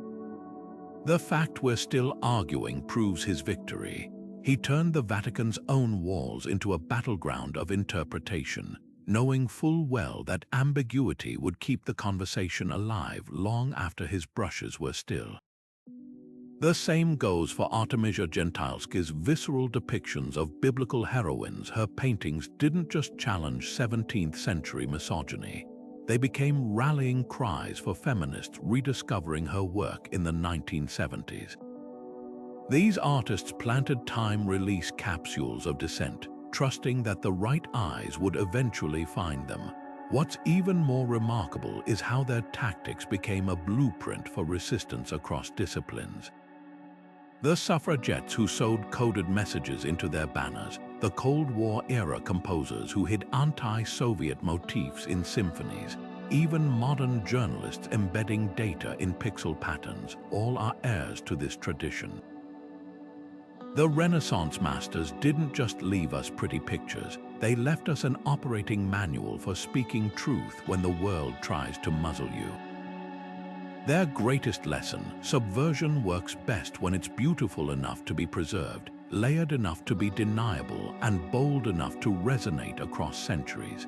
The fact we're still arguing proves his victory. He turned the Vatican's own walls into a battleground of interpretation, knowing full well that ambiguity would keep the conversation alive long after his brushes were still. The same goes for Artemisia Gentileschi's visceral depictions of biblical heroines. Her paintings didn't just challenge 17th century misogyny. They became rallying cries for feminists rediscovering her work in the 1970s. These artists planted time-release capsules of dissent, trusting that the right eyes would eventually find them. What's even more remarkable is how their tactics became a blueprint for resistance across disciplines. The suffragettes who sewed coded messages into their banners, the Cold War-era composers who hid anti-Soviet motifs in symphonies, even modern journalists embedding data in pixel patterns, all are heirs to this tradition. The Renaissance masters didn't just leave us pretty pictures, they left us an operating manual for speaking truth when the world tries to muzzle you. Their greatest lesson: subversion works best when it's beautiful enough to be preserved, layered enough to be deniable, and bold enough to resonate across centuries.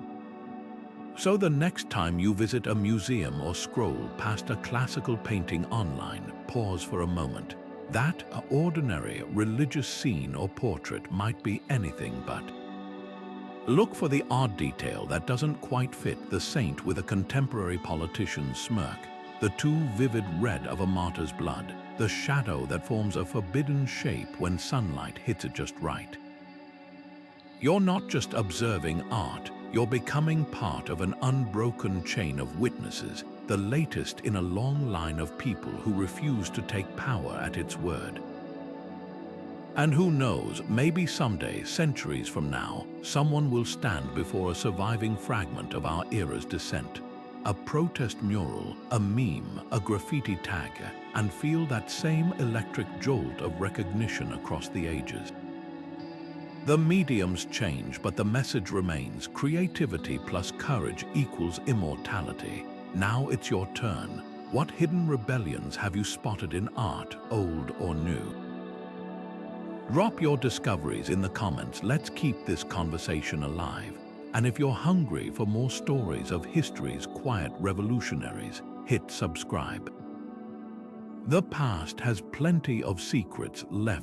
So the next time you visit a museum or scroll past a classical painting online, pause for a moment. That ordinary religious scene or portrait might be anything but. Look for the odd detail that doesn't quite fit the saint with a contemporary politician's smirk. the too vivid red of a martyr's blood, the shadow that forms a forbidden shape when sunlight hits it just right. You're not just observing art, you're becoming part of an unbroken chain of witnesses, the latest in a long line of people who refuse to take power at its word. And who knows, maybe someday, centuries from now, someone will stand before a surviving fragment of our era's Dissent, a protest mural, a meme, a graffiti tag, and feel that same electric jolt of recognition across the ages. The mediums change, but the message remains. Creativity plus courage equals immortality. Now it's your turn. What hidden rebellions have you spotted in art, old or new? Drop your discoveries in the comments. Let's keep this conversation alive. And if you're hungry for more stories of history's quiet revolutionaries, hit subscribe. The past has plenty of secrets left